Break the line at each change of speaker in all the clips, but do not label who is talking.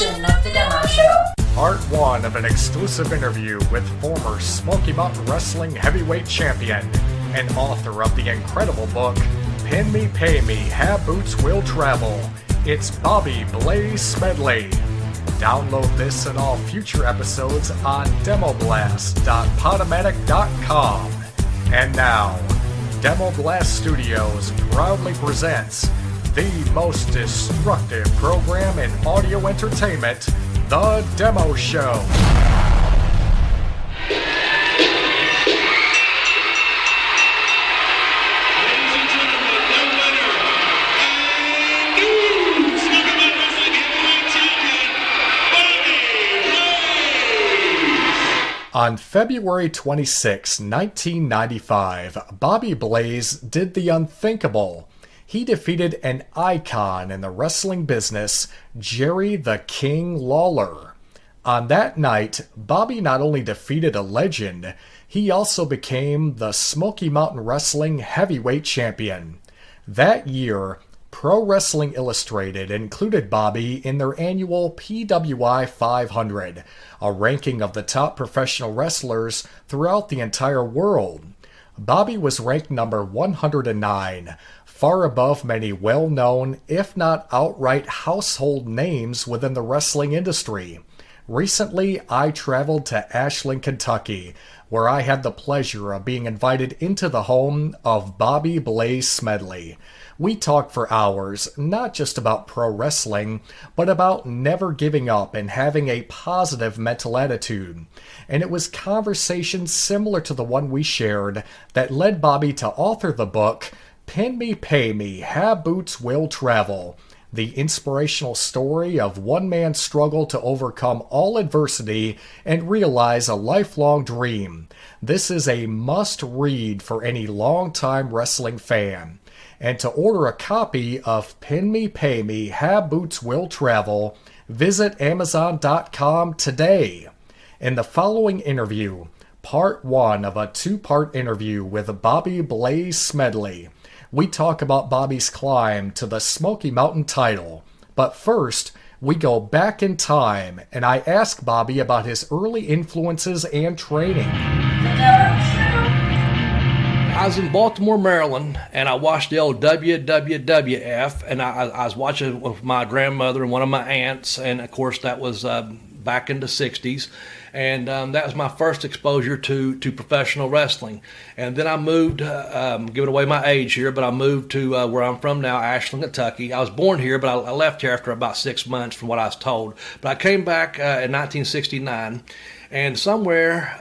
edition of the Demo Show.
Part 1 of an exclusive interview with former Smoky Mountain Wrestling heavyweight champion and author of the incredible book, Pin Me, Pay Me, Have Boots Will Travel. It's Bobby Blaze Smedley. Download this and all future episodes on DemoBlast.podomatic.com. And now, DemoBlastStudios proudly presents the most destructive program in audio entertainment, The Demo Show. On February 26, 1995, Bobby Blaze did the unthinkable. He defeated an icon in the wrestling business, Jerry the King Lawler. On that night, Bobby not only defeated a legend, he also became the Smoky Mountain Wrestling heavyweight champion. That year, Pro Wrestling Illustrated included Bobby in their annual PWI 500, a ranking of the top professional wrestlers throughout the entire world. Bobby was ranked number 109, far above many well-known, if not outright household names within the wrestling industry. Recently, I traveled to Ashland, Kentucky, where I had the pleasure of being invited into the home of Bobby Blaze Smedley. We talked for hours, not just about pro wrestling, but about never giving up and having a positive mental attitude. And it was conversations similar to the one we shared that led Bobby to author the book, Pin Me, Pay Me, Have Boots Will Travel, the inspirational story of one man's struggle to overcome all adversity and realize a lifelong dream. This is a must-read for any longtime wrestling fan. And to order a copy of Pin Me, Pay Me, Have Boots Will Travel, visit Amazon.com today. In the following interview, part 1 of a 2-part interview with Bobby Blaze Smedley, we talk about Bobby's climb to the Smoky Mountain title. But first, we go back in time, and I ask Bobby about his early influences and training.
I was in Baltimore, Maryland, and I watched the old WWF, and I was watching with my grandmother and one of my aunts, and of course that was back in the 60s, and that was my first exposure to professional wrestling. And then I moved, giving away my age here, but I moved to where I'm from now, Ashland, Kentucky. I was born here, but I left here after about 6 months from what I was told. But I came back in 1969. And somewhere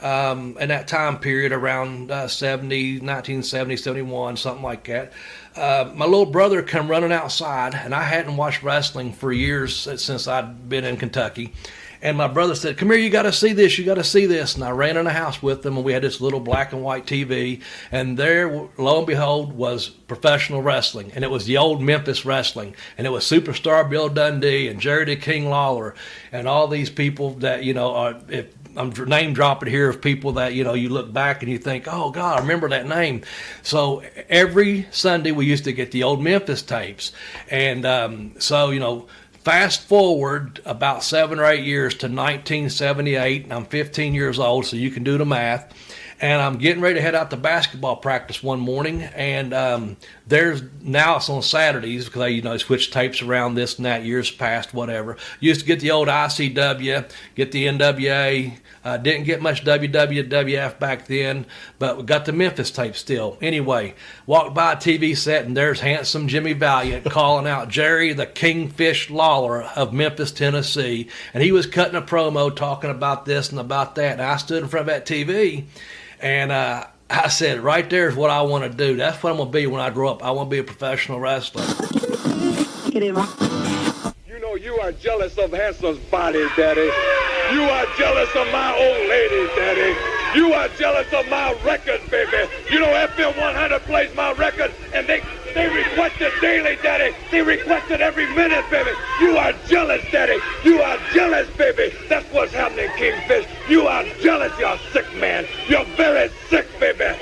in that time period, around 1970, 71, something like that, my little brother come running outside, and I hadn't watched wrestling for years since I'd been in Kentucky. And my brother said, "Come here, you got to see this, you got to see this." And I ran in the house with them, and we had this little black and white TV. And there, lo and behold, was professional wrestling. And it was the old Memphis wrestling. And it was Superstar Bill Dundee and Jerry the King Lawler and all these people that, you know, are... I'm name dropping here of people that, you know, you look back and you think, oh God, I remember that name. So every Sunday we used to get the old Memphis tapes. And so, you know, fast forward about 7 or 8 years to 1978, and I'm 15 years old, so you can do the math. And I'm getting ready to head out to basketball practice one morning, and now it's on Saturdays because I switch tapes around this and that, years past, whatever. Used to get the old ICW, get the NWA. Didn't get much WWF back then, but we got the Memphis tape still. Anyway, walked by a TV set, and there's handsome Jimmy Valiant calling out Jerry the Kingfish Lawler of Memphis, Tennessee, and he was cutting a promo talking about this and about that. And I stood in front of that TV, and I said, right there is what I want to do. That's what I'm going to be when I grow up. I want to be a professional wrestler.
You know you are jealous of Hanson's body, Daddy. You are jealous of my old lady, Daddy. You are jealous of my record, baby. You know FM 100 plays my record, and they request it daily, Daddy. They request it every minute, baby. You are jealous, Daddy. You are jealous, baby. That's what's happening, Kingfish. You are jealous, you're sick, man. You're very sick, baby.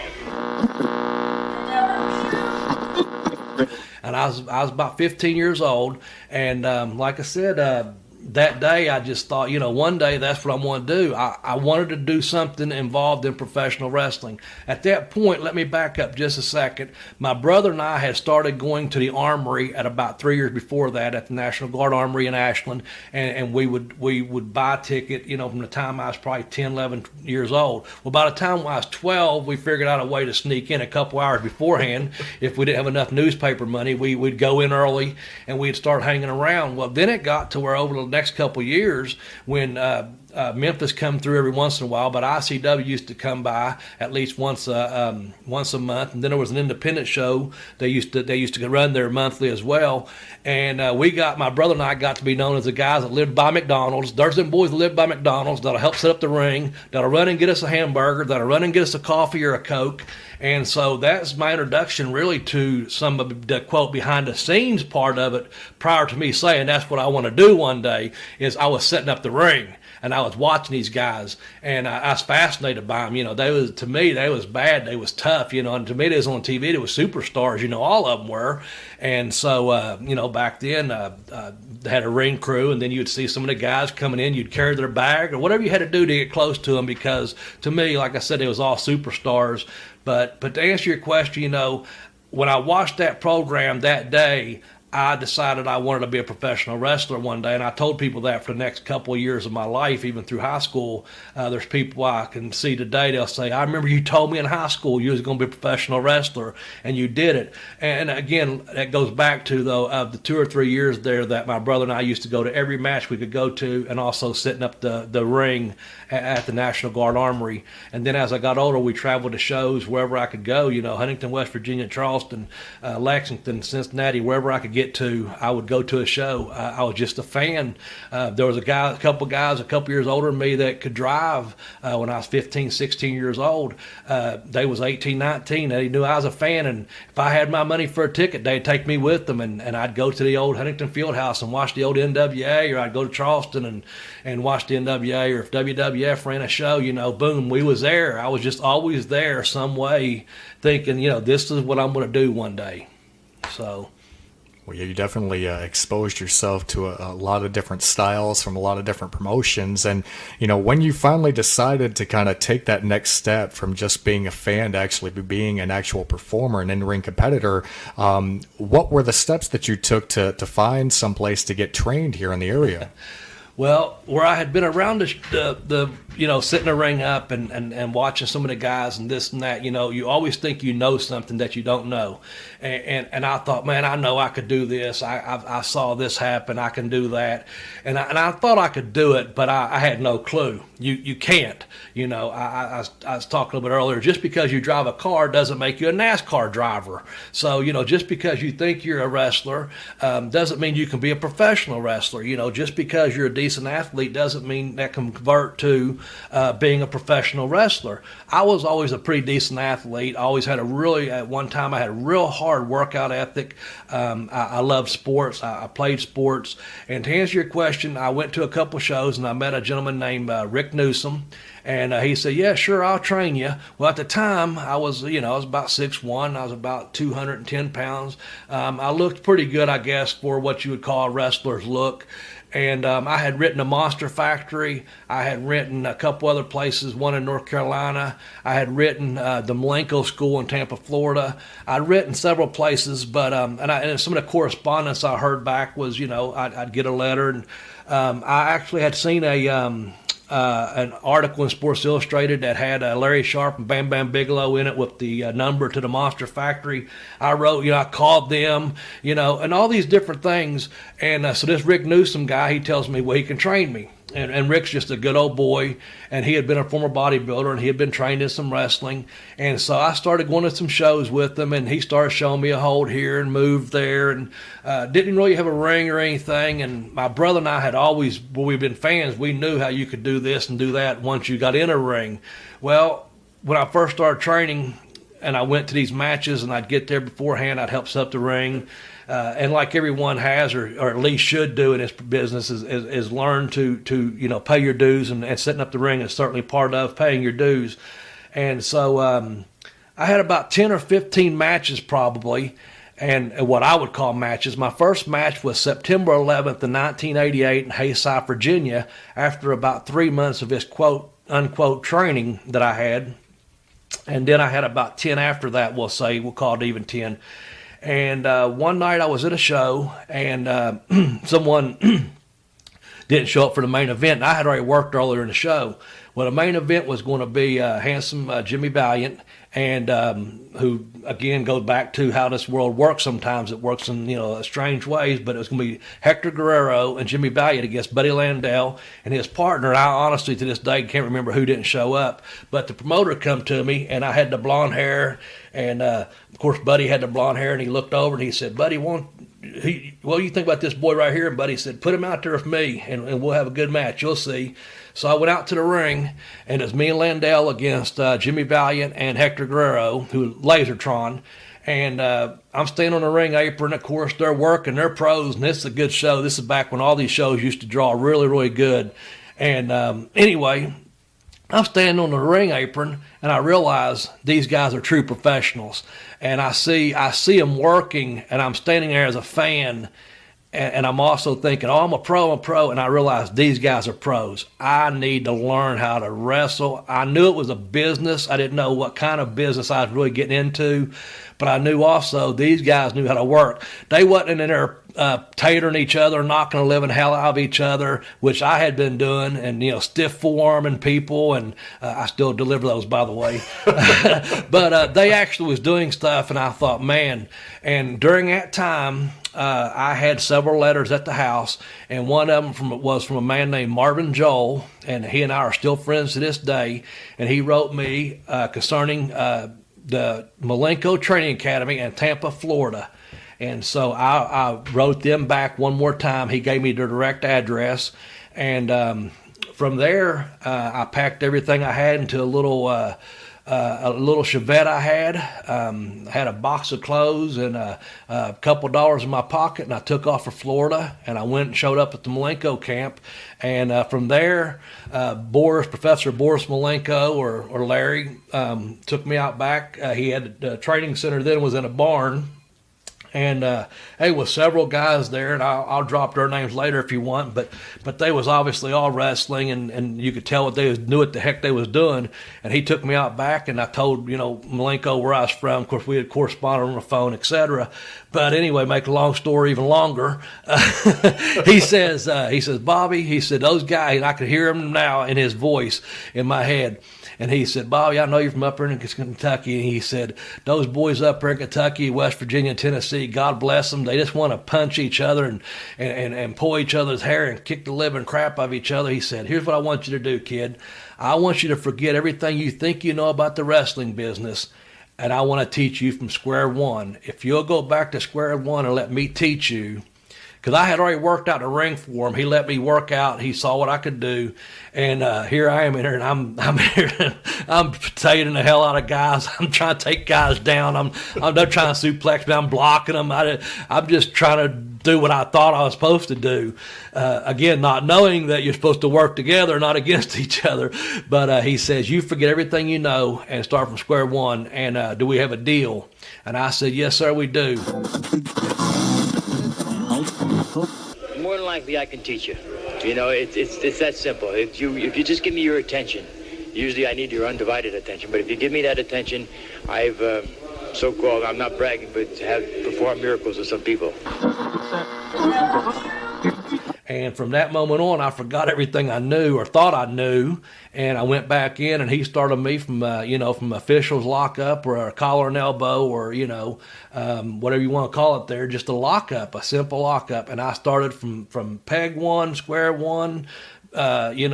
And I was about 15 years old, and like I said,
that day I just thought, one day that's what I'm going to do. I wanted to do something involved in professional wrestling. At that point, let me back up just a second. My brother and I had started going to the Armory at about 3 years before that, at the National Guard Armory in Ashland, and we would buy a ticket, from the time I was probably 10, 11 years old. Well, by the time I was 12, we figured out a way to sneak in a couple hours beforehand. If we didn't have enough newspaper money, we'd go in early and we'd start hanging around. Well, then it got to where over the next couple of years, when Memphis come through every once in a while, but ICW used to come by at least once a month, and then there was an independent show they used to run there monthly as well. And my brother and I got to be known as the guys that lived by McDonald's. There's them boys that live by McDonald's that'll help set up the ring, that'll run and get us a hamburger, that'll run and get us a coffee or a Coke. And so that's my introduction really to some of the, quote, behind the scenes part of it, prior to me saying that's what I want to do one day. Is I was setting up the ring and I was watching these guys, and I was fascinated by them. To me, they was bad, they was tough, and to me, they was on TV, they was superstars, all of them were. And so, back then, they had a ring crew, and then you'd see some of the guys coming in, you'd carry their bag or whatever you had to do to get close to them, because to me, like I said, they was all superstars. But to answer your question, when I watched that program that day, I decided I wanted to be a professional wrestler one day, and I told people that for the next couple of years of my life, even through high school. There's people I can see today, they'll say, I remember you told me in high school you was going to be a professional wrestler, and you did it. And again, that goes back to, though, the 2 or 3 years there that my brother and I used to go to every match we could go to, and also setting up the ring at the National Guard Armory. And then as I got older, we traveled to shows wherever I could go, Huntington, West Virginia, Charleston, Lexington, Cincinnati, wherever I could get to, I would go to a show. I was just a fan. There was a couple guys a couple years older than me that could drive when I was 15, 16 years old. They was 18, 19. They knew I was a fan, and if I had my money for a ticket, they'd take me with them, and I'd go to the old Huntington Fieldhouse and watch the old NWA, or I'd go to Charleston and watch the NWA, or if WWF ran a show, boom, we was there. I was just always there some way, thinking, this is what I'm going to do one day. So...
Well, you definitely exposed yourself to a lot of different styles from a lot of different promotions. And, when you finally decided to kind of take that next step from just being a fan to actually being an actual performer, an in-ring competitor, what were the steps that you took to find some place to get trained here in the area?
Well, where I had been around the setting a ring up and watching some of the guys and this and that, you always think you know something that you don't know. And I thought, man, I know I could do this. I saw this happen. I can do that. And I thought I could do it, but I had no clue. You can't. I was talking a little bit earlier, just because you drive a car doesn't make you a NASCAR driver. So, just because you think you're a wrestler doesn't mean you can be a professional wrestler. Just because you're a decent athlete doesn't mean that can convert to being a professional wrestler. I was always a pretty decent athlete. I always had at one time I had a real hard workout ethic. I loved sports. I played sports. And to answer your question, I went to a couple shows and I met a gentleman named Rick Newsom. And he said, yeah, sure, I'll train you. Well, at the time, I was about 6'1". I was about 210 pounds. I looked pretty good, I guess, for what you would call a wrestler's look. And I had written a Monster Factory. I had written a couple other places, one in North Carolina. I had written the Malenko School in Tampa, Florida. I'd written several places, but and some of the correspondence I heard back was, I'd get a letter, and I actually had seen an article in Sports Illustrated that had Larry Sharp and Bam Bam Bigelow in it with the number to the Monster Factory. I wrote, I called them, and all these different things. And so this Rick Newsom guy, he tells me, well, he can train me. And Rick's just a good old boy, and he had been a former bodybuilder, and he had been trained in some wrestling. And so I started going to some shows with him, and he started showing me a hold here and move there, and didn't really have a ring or anything. And my brother and I had always, we've been fans, we knew how you could do this and do that once you got in a ring. Well, when I first started training, and I went to these matches, and I'd get there beforehand, I'd help set up the ring. And like everyone has, or at least should do in this business, is learn to pay your dues, and setting up the ring is certainly part of paying your dues. And so I had about 10 or 15 matches probably, and what I would call matches. My first match was September 11th of 1988 in Hayside, Virginia, after about 3 months of this quote unquote training that I had. And then I had about 10 after that, we'll call it even 10. And one night I was at a show, and someone didn't show up for the main event. I had already worked earlier in the show. Well, the main event was going to be handsome Jimmy Valiant, and who, again, goes back to how this world works sometimes. It works in, strange ways, but it was going to be Hector Guerrero and Jimmy Valiant against Buddy Landau and his partner. And I honestly, to this day, can't remember who didn't show up. But the promoter come to me, and I had the blonde hair, and, of course, Buddy had the blonde hair, and he looked over, and he said, Buddy, what do you think about this boy right here? And Buddy said, put him out there with me, and we'll have a good match. You'll see. So I went out to the ring, and it's me and Landau against Jimmy Valiant and Hector Guerrero, who Lasertron. And I'm standing on the ring apron. Of course, they're working. They're pros, and this is a good show. This is back when all these shows used to draw really, really good. And anyway, I'm standing on the ring apron, and I realize these guys are true professionals. And I see them working, and I'm standing there as a fan. And I'm also thinking, I'm a pro. And I realized these guys are pros. I need to learn how to wrestle. I knew it was a business. I didn't know what kind of business I was really getting into. But I knew also these guys knew how to work. They wasn't in there tatering each other, knocking the living hell out of each other, which I had been doing, and, stiff forearming people. And I still deliver those, by the way. But they actually was doing stuff, and I thought, man. And during that time, I had several letters at the house, and one of them was from a man named Marvin Joel, and he and I are still friends to this day. And he wrote me concerning the Malenko Training Academy in Tampa, Florida. And so I wrote them back one more time. He gave me their direct address, and from there I packed everything I had into a little Chevette I had. Had a box of clothes and a couple dollars in my pocket, and I took off for Florida, and I went and showed up at the Malenko camp. And from there, Professor Boris Malenko, or Larry, took me out back. He had the training center then was in a barn. And hey, with several guys there, and I'll drop their names later if you want, but they was obviously all wrestling, and you could tell knew what the heck they was doing. And he took me out back, and I told Malenko where I was from. Of course, we had corresponded on the phone, etc. But anyway, make a long story even longer. He says, Bobby, he said, those guys, and I could hear him now in his voice in my head. And he said, Bobby, I know you're from up here in Kentucky. And he said, those boys up here in Kentucky, West Virginia, and Tennessee, God bless them. They just want to punch each other and pull each other's hair and kick the living crap out of each other. He said, here's what I want you to do, kid. I want you to forget everything you think you know about the wrestling business, and I want to teach you from square one. If you'll go back to square one and let me teach you, because I had already worked out the ring for him. He let me work out. He saw what I could do. And here I am in here, and I'm here. I'm potatoing the hell out of guys. I'm trying to take guys down. I'm not trying to suplex me. I'm blocking them. I'm just trying to do what I thought I was supposed to do. Again, not knowing that you're supposed to work together, not against each other. But he says, you forget everything you know and start from square one. And do we have a deal? And I said, yes, sir, we do.
More than likely, I can teach you. It's that simple. If you just give me your attention, usually I need your undivided attention. But if you give me that attention, I've so-called, I'm not bragging, but have performed miracles with some people.
And from that moment on, I forgot everything I knew or thought I knew, and I went back in, and he started me from from officials lockup or a collar and elbow or whatever you want to call it there, just a lockup, a simple lockup, and I started from peg one, square one, and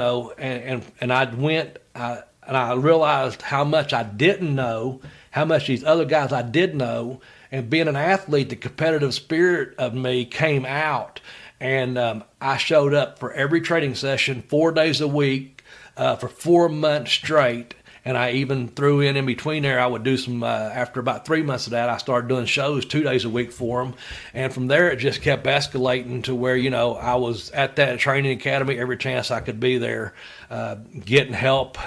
I went and I realized how much I didn't know, how much these other guys I did know, and being an athlete, the competitive spirit of me came out. And I showed up for every training session 4 days a week for 4 months straight. And I even threw in between there, I would do some, after about 3 months of that, I started doing shows 2 days a week for them. And from there, it just kept escalating to where, I was at that training academy every chance I could be there, getting help.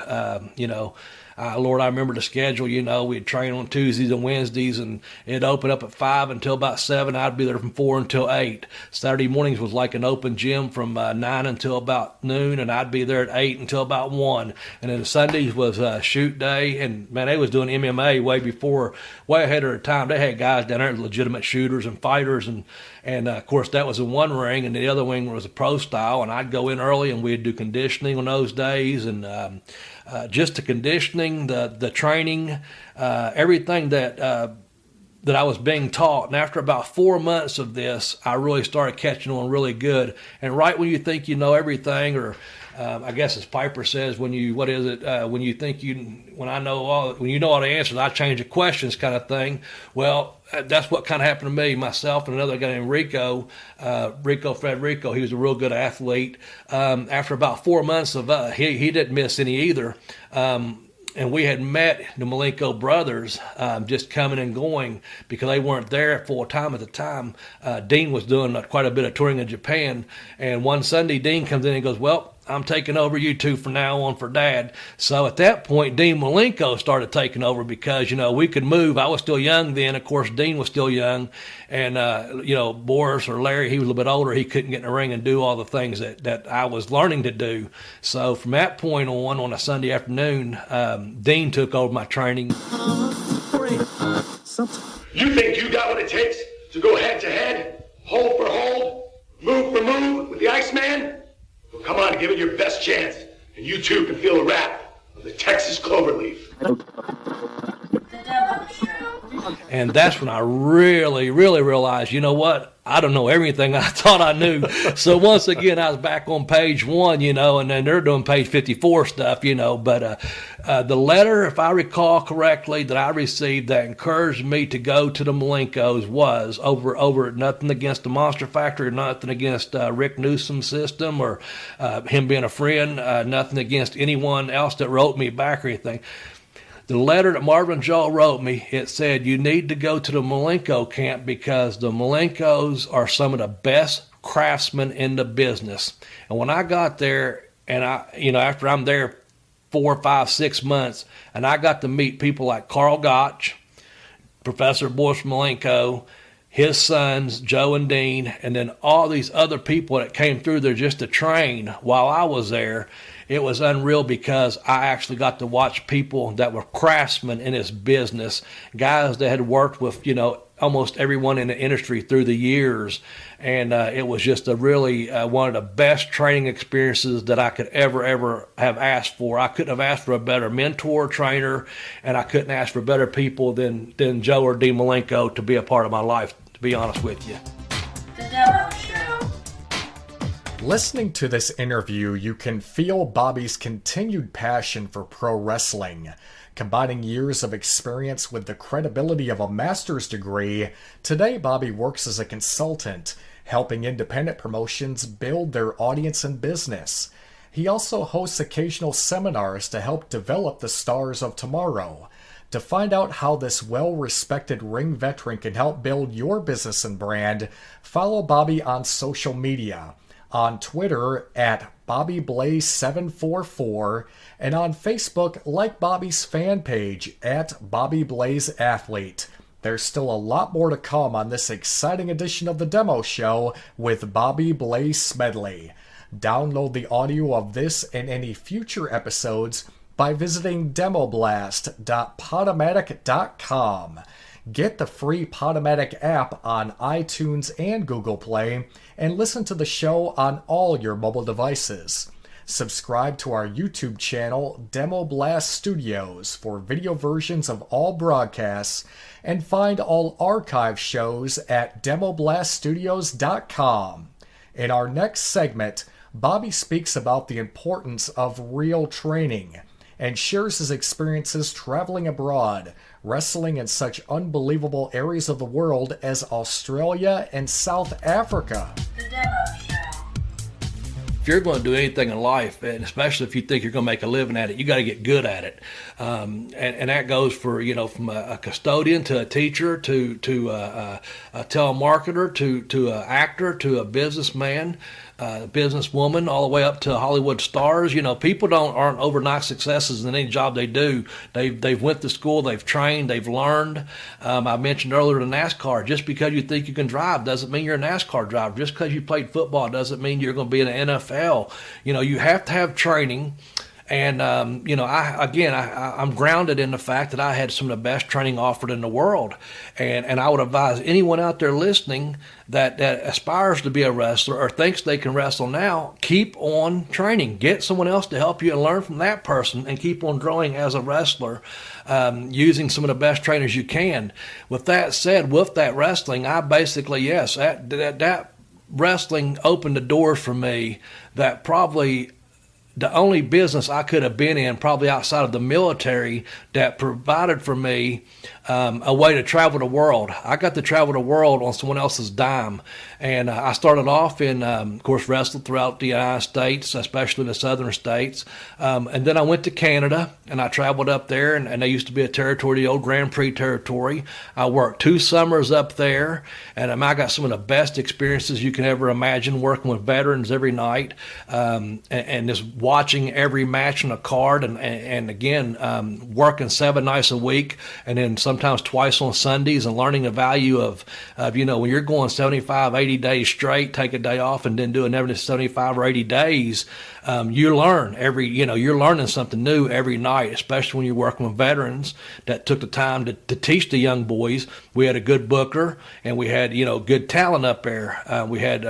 Lord, I remember the schedule, we'd train on Tuesdays and Wednesdays, and it'd open up at 5 until about 7. I'd be there from 4 until 8. Saturday mornings was like an open gym from 9 until about noon, and I'd be there at 8 until about 1. And then Sundays was shoot day, and man, they was doing MMA way ahead of their time. They had guys down there, legitimate shooters and fighters, and of course that was in one ring, and the other wing was a pro style, and I'd go in early and we'd do conditioning on those days, and just the conditioning, the training, everything that I was being taught. And after about 4 months of this, I really started catching on really good. And right when you think you know everything, or I guess as Piper says, when you know all the answers, I change the questions kind of thing. Well, that's what kind of happened to me, myself and another guy named Rico Frederico. He was a real good athlete. After about 4 months of he didn't miss any either. And we had met the Malenko brothers, just coming and going because they weren't there full time at the time. Dean was doing quite a bit of touring in Japan. And one Sunday, Dean comes in and goes, well, I'm taking over you two from now on for Dad. So at that point, Dean Malenko started taking over because, we could move. I was still young then. Of course, Dean was still young. And, Boris or Larry, he was a little bit older. He couldn't get in the ring and do all the things that I was learning to do. So from that point on a Sunday afternoon, Dean took over my training.
You think you got what it takes to go head to head, hold for hold, move for move with the Iceman? Well, come on, give it your best chance, and you too can feel the wrath of the Texas cloverleaf.
And that's when I really, really realized, you know what? I don't know everything I thought I knew. So once again, I was back on page 1, and then they're doing page 54 stuff, But the letter, if I recall correctly, that I received that encouraged me to go to the Malenkos was over nothing against the Monster Factory, nothing against Rick Newsom's system or him being a friend, nothing against anyone else that wrote me back or anything. The letter that Marvin Joel wrote me, it said, you need to go to the Malenko camp because the Malenkos are some of the best craftsmen in the business. And when I got there, and after I'm there 4, 5, 6 months, and I got to meet people like Carl Gotch, Professor Boris Malenko, his sons, Joe and Dean, and then all these other people that came through there just to train while I was there. It was unreal because I actually got to watch people that were craftsmen in this business, guys that had worked with, almost everyone in the industry through the years. And it was just a really one of the best training experiences that I could ever have asked for. I couldn't have asked for a better mentor, trainer, and I couldn't ask for better people than Joe or Dean Malenko to be a part of my life, to be honest with you.
The DemoShow.
Listening to this interview, you can feel Bobby's continued passion for pro wrestling. Combining years of experience with the credibility of a master's degree, today Bobby works as a consultant, helping independent promotions build their audience and business. He also hosts occasional seminars to help develop the stars of tomorrow. To find out how this well-respected ring veteran can help build your business and brand, follow Bobby on social media. On Twitter at BobbyBlaze744, and on Facebook like Bobby's fan page at BobbyBlazeAthlete. There's still a lot more to come on this exciting edition of the Demo Show with Bobby Blaze Smedley. Download the audio of this and any future episodes by visiting demoblast.podomatic.com. Get the free Podomatic app on iTunes and Google Play, and listen to the show on all your mobile devices. Subscribe to our YouTube channel, DemoBlastStudios, for video versions of all broadcasts, and find all archive shows at DemoBlastStudios.com. In our next segment, Bobby speaks about the importance of real training and shares his experiences traveling abroad, wrestling in such unbelievable areas of the world as Australia and South Africa.
The DemoShow.
If you're going to do anything in life, and especially if you think you're going to make a living at it, you got to get good at it. And that goes for, from a custodian to a teacher to a telemarketer to an actor to a businessman. businesswoman all the way up to Hollywood stars. People aren't overnight successes in any job they do. They've went to school, they've trained, they've learned. I mentioned earlier the NASCAR. Just because you think you can drive doesn't mean you're a NASCAR driver. Just because you played football doesn't mean you're going to be in the NFL. You have to have training. And, I'm grounded in the fact that I had some of the best training offered in the world. And I would advise anyone out there listening that aspires to be a wrestler or thinks they can wrestle now, keep on training. Get someone else to help you and learn from that person and keep on growing as a wrestler, using some of the best trainers you can. With that said, with that wrestling, I basically, yes, that wrestling opened the doors for me that probably the only business I could have been in, probably outside of the military, that provided for me a way to travel the world. I got to travel the world on someone else's dime. And I started off in, of course, wrestled throughout the United States, especially the southern states. And then I went to Canada, and I traveled up there, and they used to be a territory, the old Grand Prix territory. I worked 2 summers up there, and I got some of the best experiences you can ever imagine, working with veterans every night, and just watching every match on a card, and again, working 7 nights a week, and then sometimes twice on Sundays, and learning the value of when you're going 75, 80 days straight, take a day off, and then do another 75 or 80 days, you learn you're learning something new every night, especially when you're working with veterans that took the time to teach the young boys. We had a good booker, and we had, good talent up there. We had,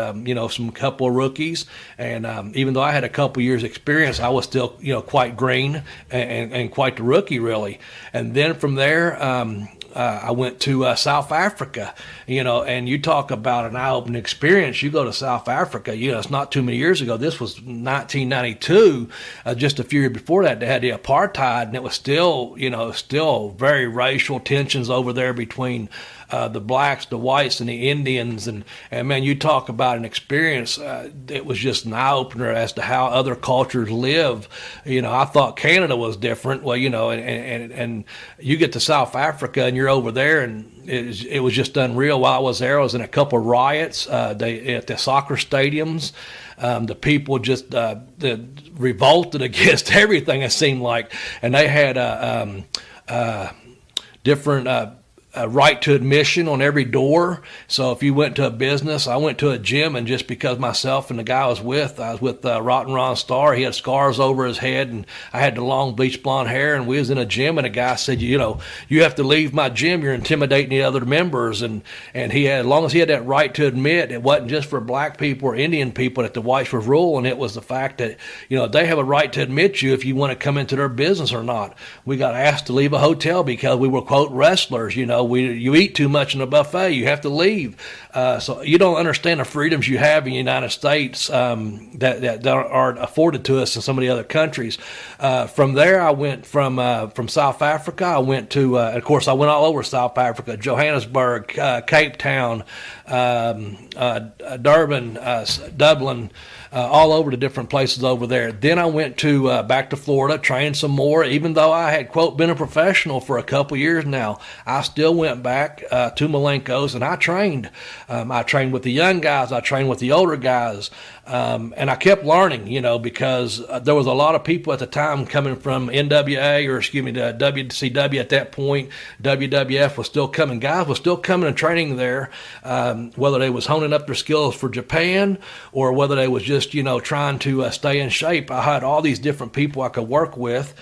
some couple of rookies, and even though I had a couple years experience, I was still, quite green and quite the rookie, really. And then from there, I went to South Africa, and you talk about an eye-opening experience. You go to South Africa, it's not too many years ago. This was 1992, just a few years before that. They had the apartheid, and it was still very racial tensions over there between the blacks, the whites, and the Indians. And man, you talk about an experience. It was just an eye-opener as to how other cultures live. I thought Canada was different. Well, and you get to South Africa and you're over there, and it was just unreal. While I was there, I was in a couple of riots at the soccer stadiums. The people just revolted against everything, it seemed like. And they had different right to admission on every door. So if you went to a business, I went to a gym, and just because myself and the guy I was with Rotten Ron Starr. He had scars over his head, and I had the long bleach blonde hair, and we was in a gym, and a guy said, you have to leave my gym. You're intimidating the other members. And he had, as long as he had that right to admit, it wasn't just for black people or Indian people that the whites were ruling. It was the fact that, they have a right to admit you if you want to come into their business or not. We got asked to leave a hotel because we were, quote, wrestlers. You eat too much in a buffet, you have to leave. So you don't understand the freedoms you have in the United States that aren't afforded to us in some of the other countries. From there, I went from South Africa. I went to, of course, I went all over South Africa: Johannesburg, Cape Town, Durban, Dublin. All over the different places over there. Then I went to back to Florida, trained some more. Even though I had, quote, been a professional for a couple years now, I still went back to Malenko's, and I trained. I trained with the young guys. I trained with the older guys. And I kept learning, because there was a lot of people at the time coming from NWA, the WCW at that point. WWF was still coming. Guys were still coming and training there, whether they was honing up their skills for Japan or whether they was just, trying to stay in shape. I had all these different people I could work with.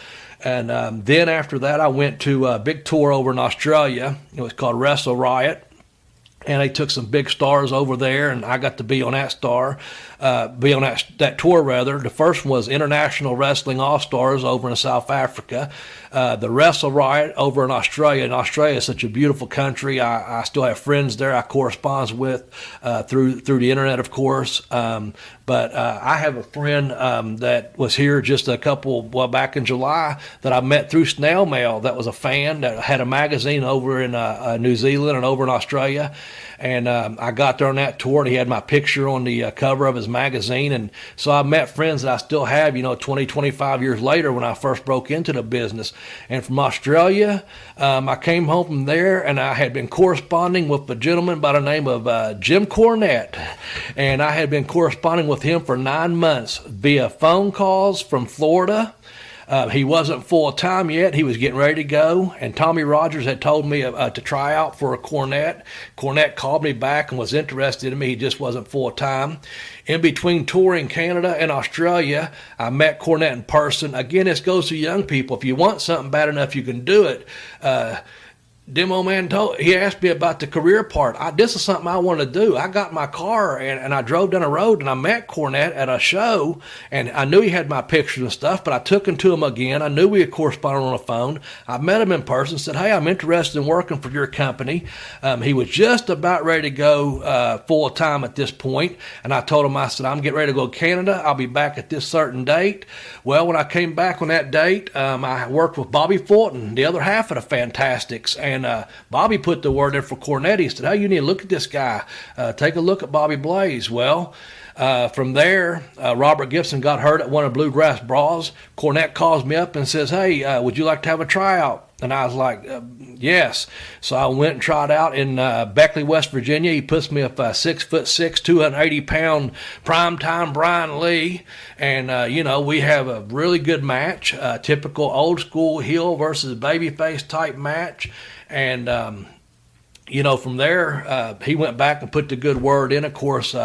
And then after that, I went to a big tour over in Australia. It was called Wrestle Riot. And they took some big stars over there, and I got to be on that that tour rather. The first one was International Wrestling All-Stars over in South Africa. The Wrestle Riot over in Australia. And Australia is such a beautiful country. I still have friends there I correspond with through the internet, of course. But I have a friend that was here just back in July, that I met through snail mail, that was a fan that had a magazine over in New Zealand and over in Australia. And I got there on that tour, and he had my picture on the cover of his magazine. And so I met friends that I still have, 20, 25 years later when I first broke into the business. And from Australia, I came home from there, and I had been corresponding with a gentleman by the name of Jim Cornette. And I had been corresponding with him for 9 months via phone calls from Florida. He wasn't full-time yet. He was getting ready to go, and Tommy Rogers had told me to try out for a Cornette. Cornette called me back and was interested in me. He just wasn't full-time. In between touring Canada and Australia, I met Cornette in person. Again, this goes to young people. If you want something bad enough, you can do it. Demo man he asked me about the career part. This is something I want to do. I got my car and I drove down the road and I met Cornette at a show, and I knew he had my pictures and stuff, but I took him to him again. I knew we had corresponded on the phone. I met him in person, said, hey, I'm interested in working for your company. He was just about ready to go full time at this point, and I told him, I said, I'm getting ready to go to Canada. I'll be back at this certain date. Well, when I came back on that date, I worked with Bobby Fulton, the other half of the Fantastics, and Bobby put the word in for Cornette. He said, hey, you need to look at this guy. Take a look at Bobby Blaze. Well, from there, Robert Gibson got hurt at one of Bluegrass Bras. Cornette calls me up and says, hey, would you like to have a tryout? And I was like, yes. So I went and tried out in Beckley, West Virginia. He puts me up 6'6", 280-pound primetime Brian Lee. And, we have a really good match, typical old school heel versus babyface type match. And, from there, he went back and put the good word in. Of course,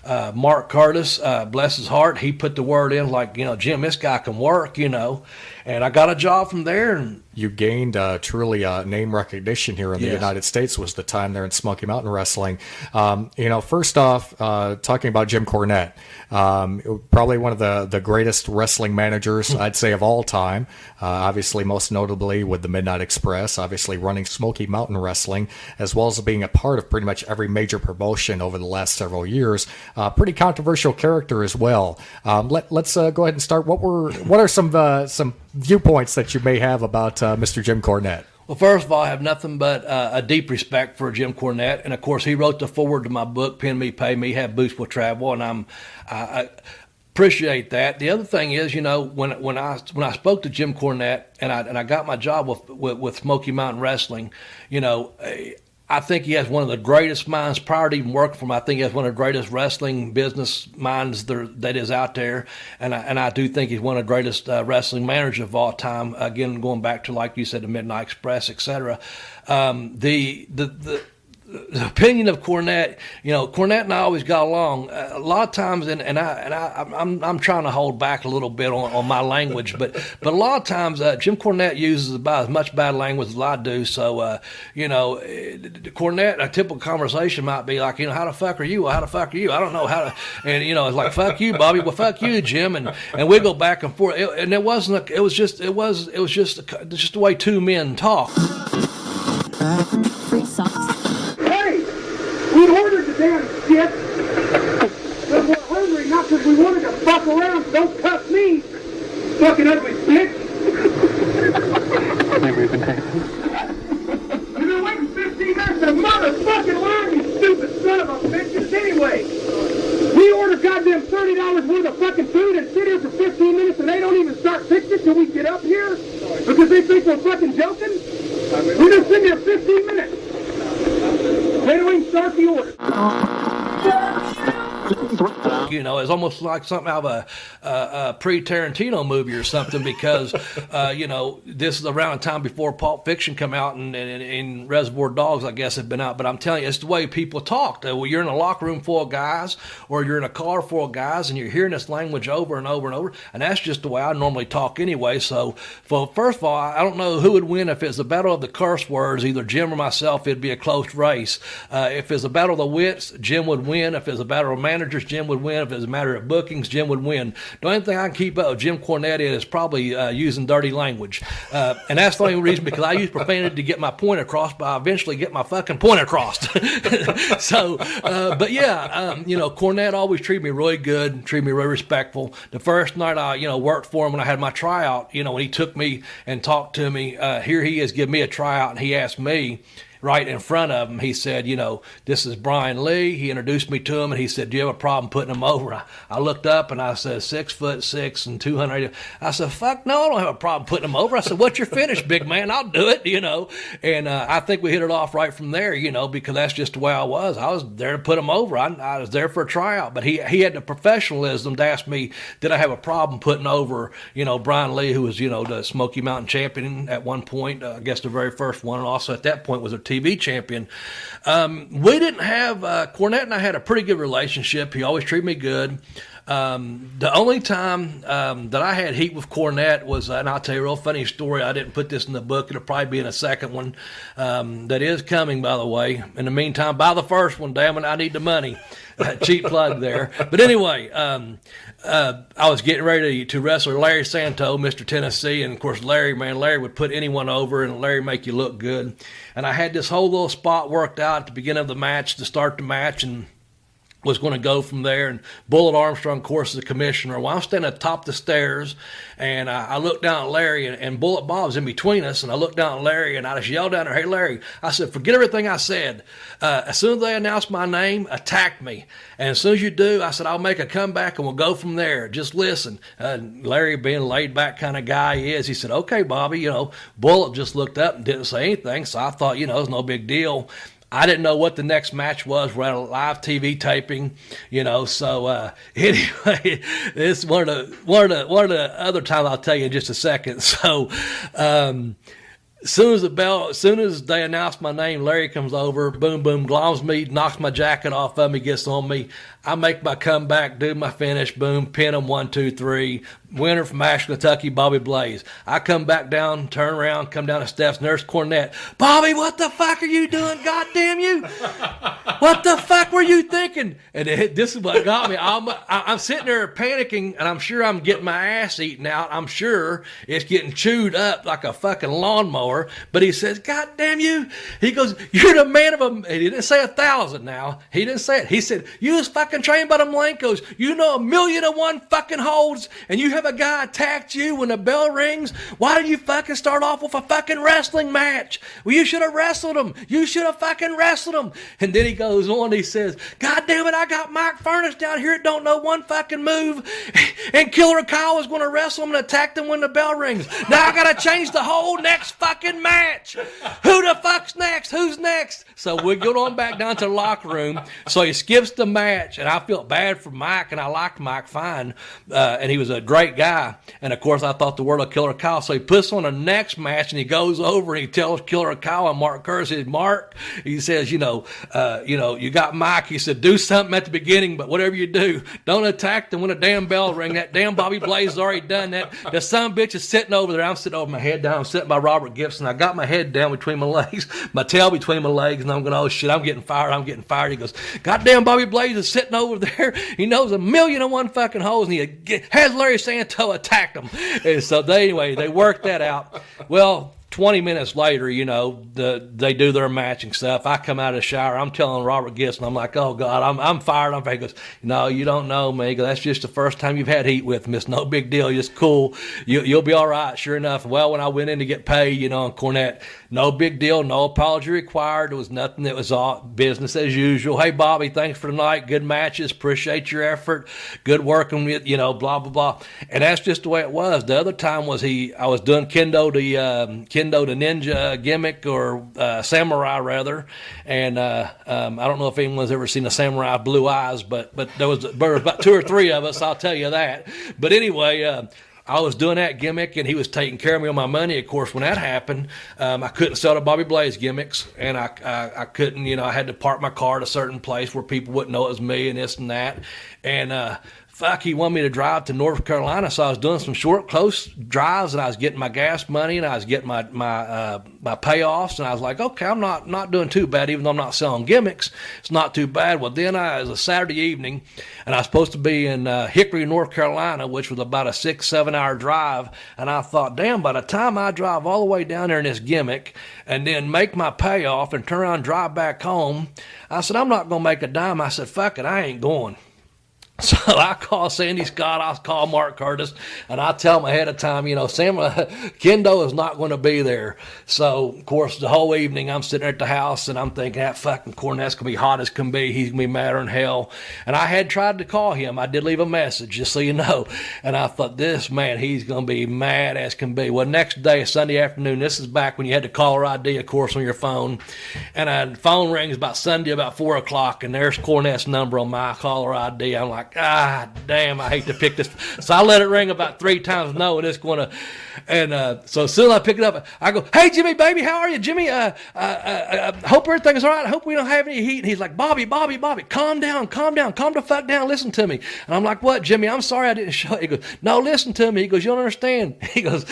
Mark Curtis, bless his heart, he put the word in like, Jim, this guy can work, and I got a job from there. And
you gained truly name recognition here in the United States was the time there in Smoky Mountain Wrestling. First off, talking about Jim Cornette, probably one of the greatest wrestling managers, I'd say, of all time. Obviously, most notably with the Midnight Express, obviously running Smoky Mountain Wrestling, as well as being a part of pretty much every major promotion over the last several years. Pretty controversial character as well. Let's go ahead and start. What are some viewpoints that you may have about Mr. Jim Cornette?
Well, first of all, I have nothing but a deep respect for Jim Cornette, and of course, he wrote the foreword to my book, "Pin Me, Pay Me, Have Boots Will Travel," and I appreciate that. The other thing is, when I spoke to Jim Cornette and I got my job with Smoky Mountain Wrestling, I think he has one of the greatest minds. Prior to even working for him, I think he has one of the greatest wrestling business minds that is out there, and I do think he's one of the greatest wrestling managers of all time. Again, going back to, like you said, the Midnight Express, etc. The opinion of Cornette, Cornette and I always got along. A lot of times, I'm trying to hold back a little bit on my language, but a lot of times Jim Cornette uses about as much bad language as I do. So, Cornette, a typical conversation might be like, how the fuck are you? Well, how the fuck are you? I don't know how to, and it's like, fuck you, Bobby. Well, fuck you, Jim, and we go back and forth. It was just the way two men talk.
Free socks.
We ordered the damn shit because we're hungry, not because we wanted to fuck around. Don't cuss me, fucking ugly bitch. You've been waiting 15 minutes to motherfucking line, you stupid son of a bitches. Anyway, we ordered goddamn $30 worth of fucking food and sit here for 15 minutes and they don't even start fixing it till we get up here because they think we're fucking joking. We're just sitting here 15 minutes. They don't even start the order.
It's almost like something out of a pre-Tarantino movie or something because, this is around the time before Pulp Fiction come out and Reservoir Dogs, I guess, have been out. But I'm telling you, it's the way people talk. Well, you're in a locker room full of guys or you're in a car full of guys and you're hearing this language over and over and over. And that's just the way I normally talk anyway. So, first of all, I don't know who would win if it's a battle of the curse words, either Jim or myself. It'd be a close race. If it's a battle of the wits, Jim would win. If it's a battle of managers, Jim would win. If it's a matter of bookings, Jim would win. The only thing I can keep up with Jim Cornette is probably using dirty language. And that's the only reason, because I use profanity to get my point across, but I eventually get my fucking point across. So, Cornette always treated me really good, treated me really respectful. The first night I, worked for him when I had my tryout, when he took me and talked to me, here he is giving me a tryout, and he asked me, right in front of him. He said, this is Brian Lee. He introduced me to him, and he said, do you have a problem putting him over? I looked up, and I said, 6'6" and 280. I said, fuck no, I don't have a problem putting him over. I said, what's your finish, big man? I'll do it, And I think we hit it off right from there, because that's just the way I was. I was there to put him over. I was there for a tryout, but he had the professionalism to ask me, did I have a problem putting over, Brian Lee, who was, the Smoky Mountain champion at one point, I guess the very first one, and also at that point was a TV champion. We didn't have, Cornette and I had a pretty good relationship. He always treated me good. The only time that I had heat with Cornette was, and I'll tell you a real funny story. I didn't put this in the book. It'll probably be in a second one that is coming, by the way. In the meantime, buy the first one, damn it, I need the money. Cheap plug there. But anyway, I was getting ready to wrestle Larry Santo, Mr. Tennessee, and of course Larry would put anyone over, and Larry make you look good. And I had this whole little spot worked out at the beginning of the match to start the match, and was going to go from there. And Bullet Armstrong, of course, is the commissioner. Well, I'm standing at the top of the stairs, and I looked down at Larry, and Bullet Bob's in between us, and I looked down at Larry, and I just yelled down there, hey, Larry, I said, forget everything I said. As soon as they announce my name, attack me. And as soon as you do, I said, I'll make a comeback, and we'll go from there. Just listen. Larry, being a laid-back kind of guy he is, he said, okay, Bobby, Bullet just looked up and didn't say anything, so I thought, it's no big deal. I didn't know what the next match was. We're at a live TV taping, So anyway, this is one of the other times I'll tell you in just a second. So, as soon as they announce my name, Larry comes over, boom, boom, gloms me, knocks my jacket off of me, gets on me. I make my comeback, do my finish, boom, pin him 1, 2, 3. Winner from Asheville, Kentucky, Bobby Blaze. I come back down, turn around, come down the steps, Nurse Cornette. Bobby, what the fuck are you doing? God damn you! What the fuck were you thinking? And this is what got me. I'm sitting there panicking, and I'm sure I'm getting my ass eaten out. I'm sure it's getting chewed up like a fucking lawnmower. But he says, God damn you! He goes, you're the man of them. He didn't say 1,000 now. He didn't say it. He said, you was fucking trained by them Lankos. You know 1,000,001 fucking holds, and you have a guy attacked you when the bell rings. Why did you fucking start off with a fucking wrestling match? Well, you should have wrestled him. You should have fucking wrestled him. And then he goes on, he says, God damn it, I got Mike Furnace down here that don't know one fucking move, and Killer Kyle was going to wrestle him and attack them when the bell rings. Now I got to change the whole next fucking match. Who the fuck's next? Who's next? So we go on back down to the locker room. So he skips the match, and I felt bad for Mike, and I liked Mike fine, and he was a great guy. And of course, I thought the world of Killer Kyle. So he puts on the next match, and he goes over and he tells Killer Kyle and Mark Kerr, says, Mark, he says, you got Mike. He said, do something at the beginning, but whatever you do, don't attack them when a damn bell ring. That damn Bobby Blaze has already done that. The son of a bitch is sitting over there. I'm sitting over my head down. I'm sitting by Robert Gibson. I got my head down between my legs, my tail between my legs, and I'm going, oh shit, I'm getting fired. He goes, goddamn Bobby Blaze is sitting over there. He knows 1,000,001 fucking holes, and he has Larry Santo attack him. And so they worked that out. Well, 20 minutes later, they do their matching stuff. I come out of the shower. I'm telling Robert Gibson, I'm like, oh, God, I'm fired. He goes, no, you don't know me. He goes, that's just the first time you've had heat with me. It's no big deal. It's cool. You'll be all right. Sure enough. Well, when I went in to get paid, on Cornette, no big deal. No apology required. There was nothing. That was all business as usual. Hey, Bobby, thanks for tonight. Good matches. Appreciate your effort. Good working with, blah, blah, blah. And that's just the way it was. The other time was I was doing Kendo the ninja gimmick, or samurai rather, and I don't know if anyone's ever seen a samurai blue eyes, but there was about 2 or 3 of us, I'll tell you that. But anyway, I was doing that gimmick, and he was taking care of me on my money. Of course, when that happened, I couldn't sell the Bobby Blaze gimmicks, and I couldn't, I had to park my car at a certain place where people wouldn't know it was me and this and that. And he wanted me to drive to North Carolina, so I was doing some short, close drives, and I was getting my gas money, and I was getting my payoffs, and I was like, okay, I'm not doing too bad, even though I'm not selling gimmicks. It's not too bad. Well, then it was a Saturday evening, and I was supposed to be in Hickory, North Carolina, which was about a 6-7 hour drive, and I thought, damn, by the time I drive all the way down there in this gimmick and then make my payoff and turn around and drive back home, I said, I'm not going to make a dime. I said, fuck it, I ain't going. So I call Sandy Scott, I call Mark Curtis, and I tell them ahead of time, Sam, Kendo is not going to be there. So, of course, the whole evening I'm sitting at the house, and I'm thinking, that fucking Cornette's going to be hot as can be. He's going to be madder than hell. And I had tried to call him. I did leave a message, just so you know. And I thought, this man, he's going to be mad as can be. Well, next day, Sunday afternoon, this is back when you had the caller ID, of course, on your phone. And the phone rings about Sunday about 4 o'clock, and there's Cornette's number on my caller ID. I'm like, damn, I hate to pick this. So I let it ring about 3 times, knowing it's going to. And so as soon as I pick it up, I go, hey, Jimmy, baby, how are you? Jimmy, hope everything's all right. I hope we don't have any heat. And he's like, Bobby, calm down, calm the fuck down, listen to me. And I'm like, what, Jimmy? I'm sorry I didn't show you. He goes, no, listen to me. He goes, you don't understand. He goes,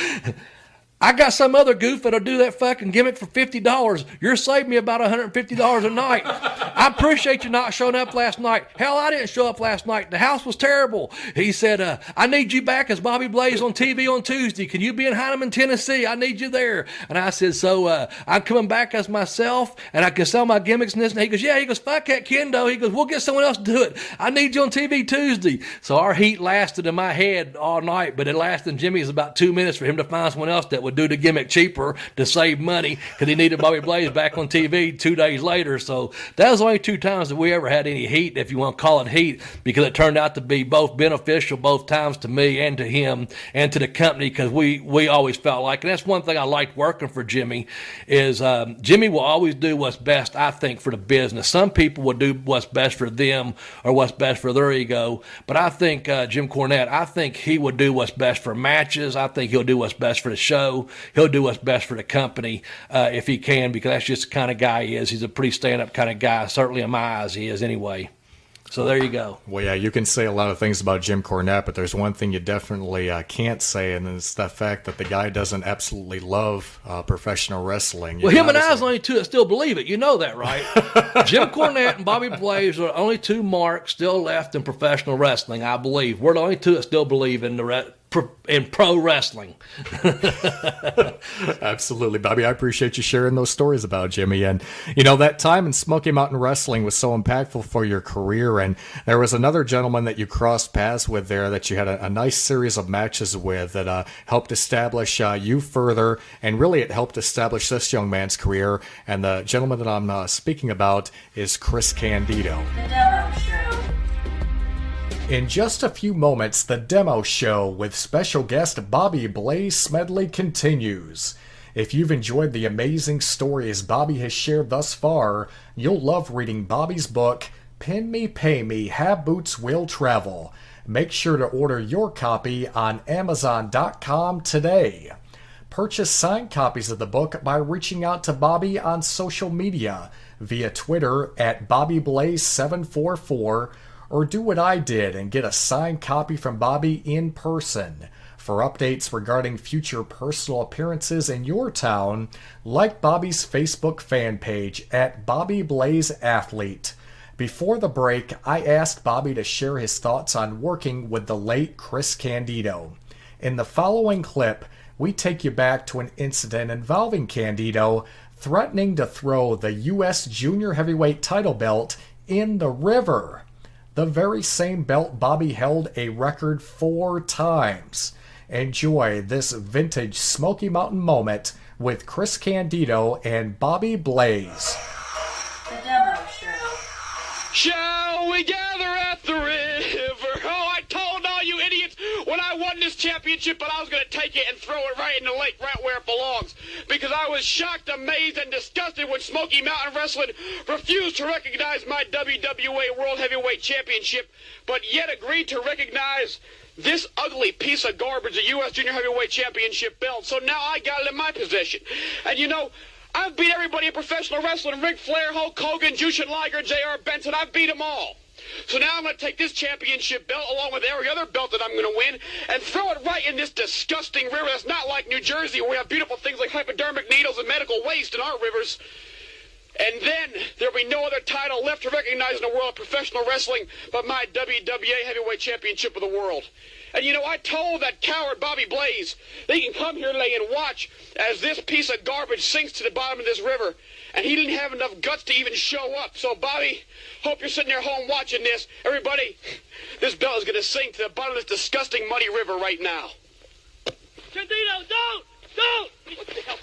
I got some other goof that'll do that fucking gimmick for $50. You're saving me about $150 a night. I appreciate you not showing up last night. Hell, I didn't show up last night. The house was terrible. He said, I need you back as Bobby Blaze on TV on Tuesday. Can you be in Heinemann, Tennessee? I need you there. And I said, so I'm coming back as myself and I can sell my gimmicks and this. And he goes, yeah. He goes, fuck that Kendo. He goes, we'll get someone else to do it. I need you on TV Tuesday. So our heat lasted in my head all night, but it lasted in Jimmy's about 2 minutes for him to find someone else that would do the gimmick cheaper to save money, because he needed Bobby Blaze back on TV 2 days later. So that was only 2 times that we ever had any heat, if you want to call it heat, because it turned out to be both beneficial both times to me and to him and to the company, because we always felt like, and that's one thing I liked working for Jimmy, is Jimmy will always do what's best, I think, for the business. Some people will do what's best for them or what's best for their ego, but I think Jim Cornette, I think he would do what's best for matches. I think he'll do what's best for the show. He'll do what's best for the company if he can, because that's just the kind of guy he is. He's a pretty stand-up kind of guy. Certainly in my eyes he is anyway. So there you go.
Well, yeah, you can say a lot of things about Jim Cornette, but there's one thing you definitely can't say, and it's the fact that the guy doesn't absolutely love professional wrestling.
Well, him and I is the only two that still believe it. You know that, right? Jim Cornette and Bobby Blaze are the only 2 marks still left in professional wrestling, I believe. We're the only 2 that still believe in in pro wrestling.
Absolutely, Bobby. I appreciate you sharing those stories about Jimmy. And, that time in Smoky Mountain Wrestling was so impactful for your career. And there was another gentleman that you crossed paths with there that you had a nice series of matches with that helped establish you further. And really, it helped establish this young man's career. And the gentleman that I'm speaking about is Chris Candido.
The Demo Show.
In just a few moments, the Demo Show with special guest Bobby Blaze Smedley continues. If you've enjoyed the amazing stories Bobby has shared thus far, you'll love reading Bobby's book, Pin Me, Pay Me, Have Boots Will Travel. Make sure to order your copy on Amazon.com today. Purchase signed copies of the book by reaching out to Bobby on social media via Twitter at BobbyBlaze744, or do what I did and get a signed copy from Bobby in person. For updates regarding future personal appearances in your town, like Bobby's Facebook fan page at Bobby Blaze Athlete. Before the break, I asked Bobby to share his thoughts on working with the late Chris Candido. In the following clip, we take you back to an incident involving Candido threatening to throw the U.S. Junior Heavyweight title belt in the river. The very same belt Bobby held a record 4 times. Enjoy this vintage Smoky Mountain moment with Chris Candido and Bobby Blaze.
The Demo Show.
Shall we gather at the river? Oh, I told all you idiots when I won this championship, but I was going to take it and throw it right in the lake, right where it belongs. Because I was shocked, amazed, and disgusted when Smoky Mountain Wrestling refused to recognize my WWA World Heavyweight Championship, but yet agreed to recognize this ugly piece of garbage, the U.S. Junior Heavyweight Championship belt. So now I got it in my possession. And I've beat everybody in professional wrestling. Ric Flair, Hulk Hogan, Jushin Liger, J.R. Benson. I've beat them all. So now I'm going to take this championship belt along with every other belt that I'm going to win and throw it right in this disgusting river that's not like New Jersey, where we have beautiful things like hypodermic needles and medical waste in our rivers.
And then there'll be no other title left to recognize in the world of professional wrestling but my WWA Heavyweight Championship of the world. And you know, I told that coward Bobby Blaze that he can come here today and watch as this piece of garbage sinks to the bottom of this river. And he didn't have enough guts to even show up. So, Bobby, hope you're sitting there home watching this. Everybody, this bell is going to sink to the bottom of this disgusting muddy river right now.
Candido, don't! What the hell?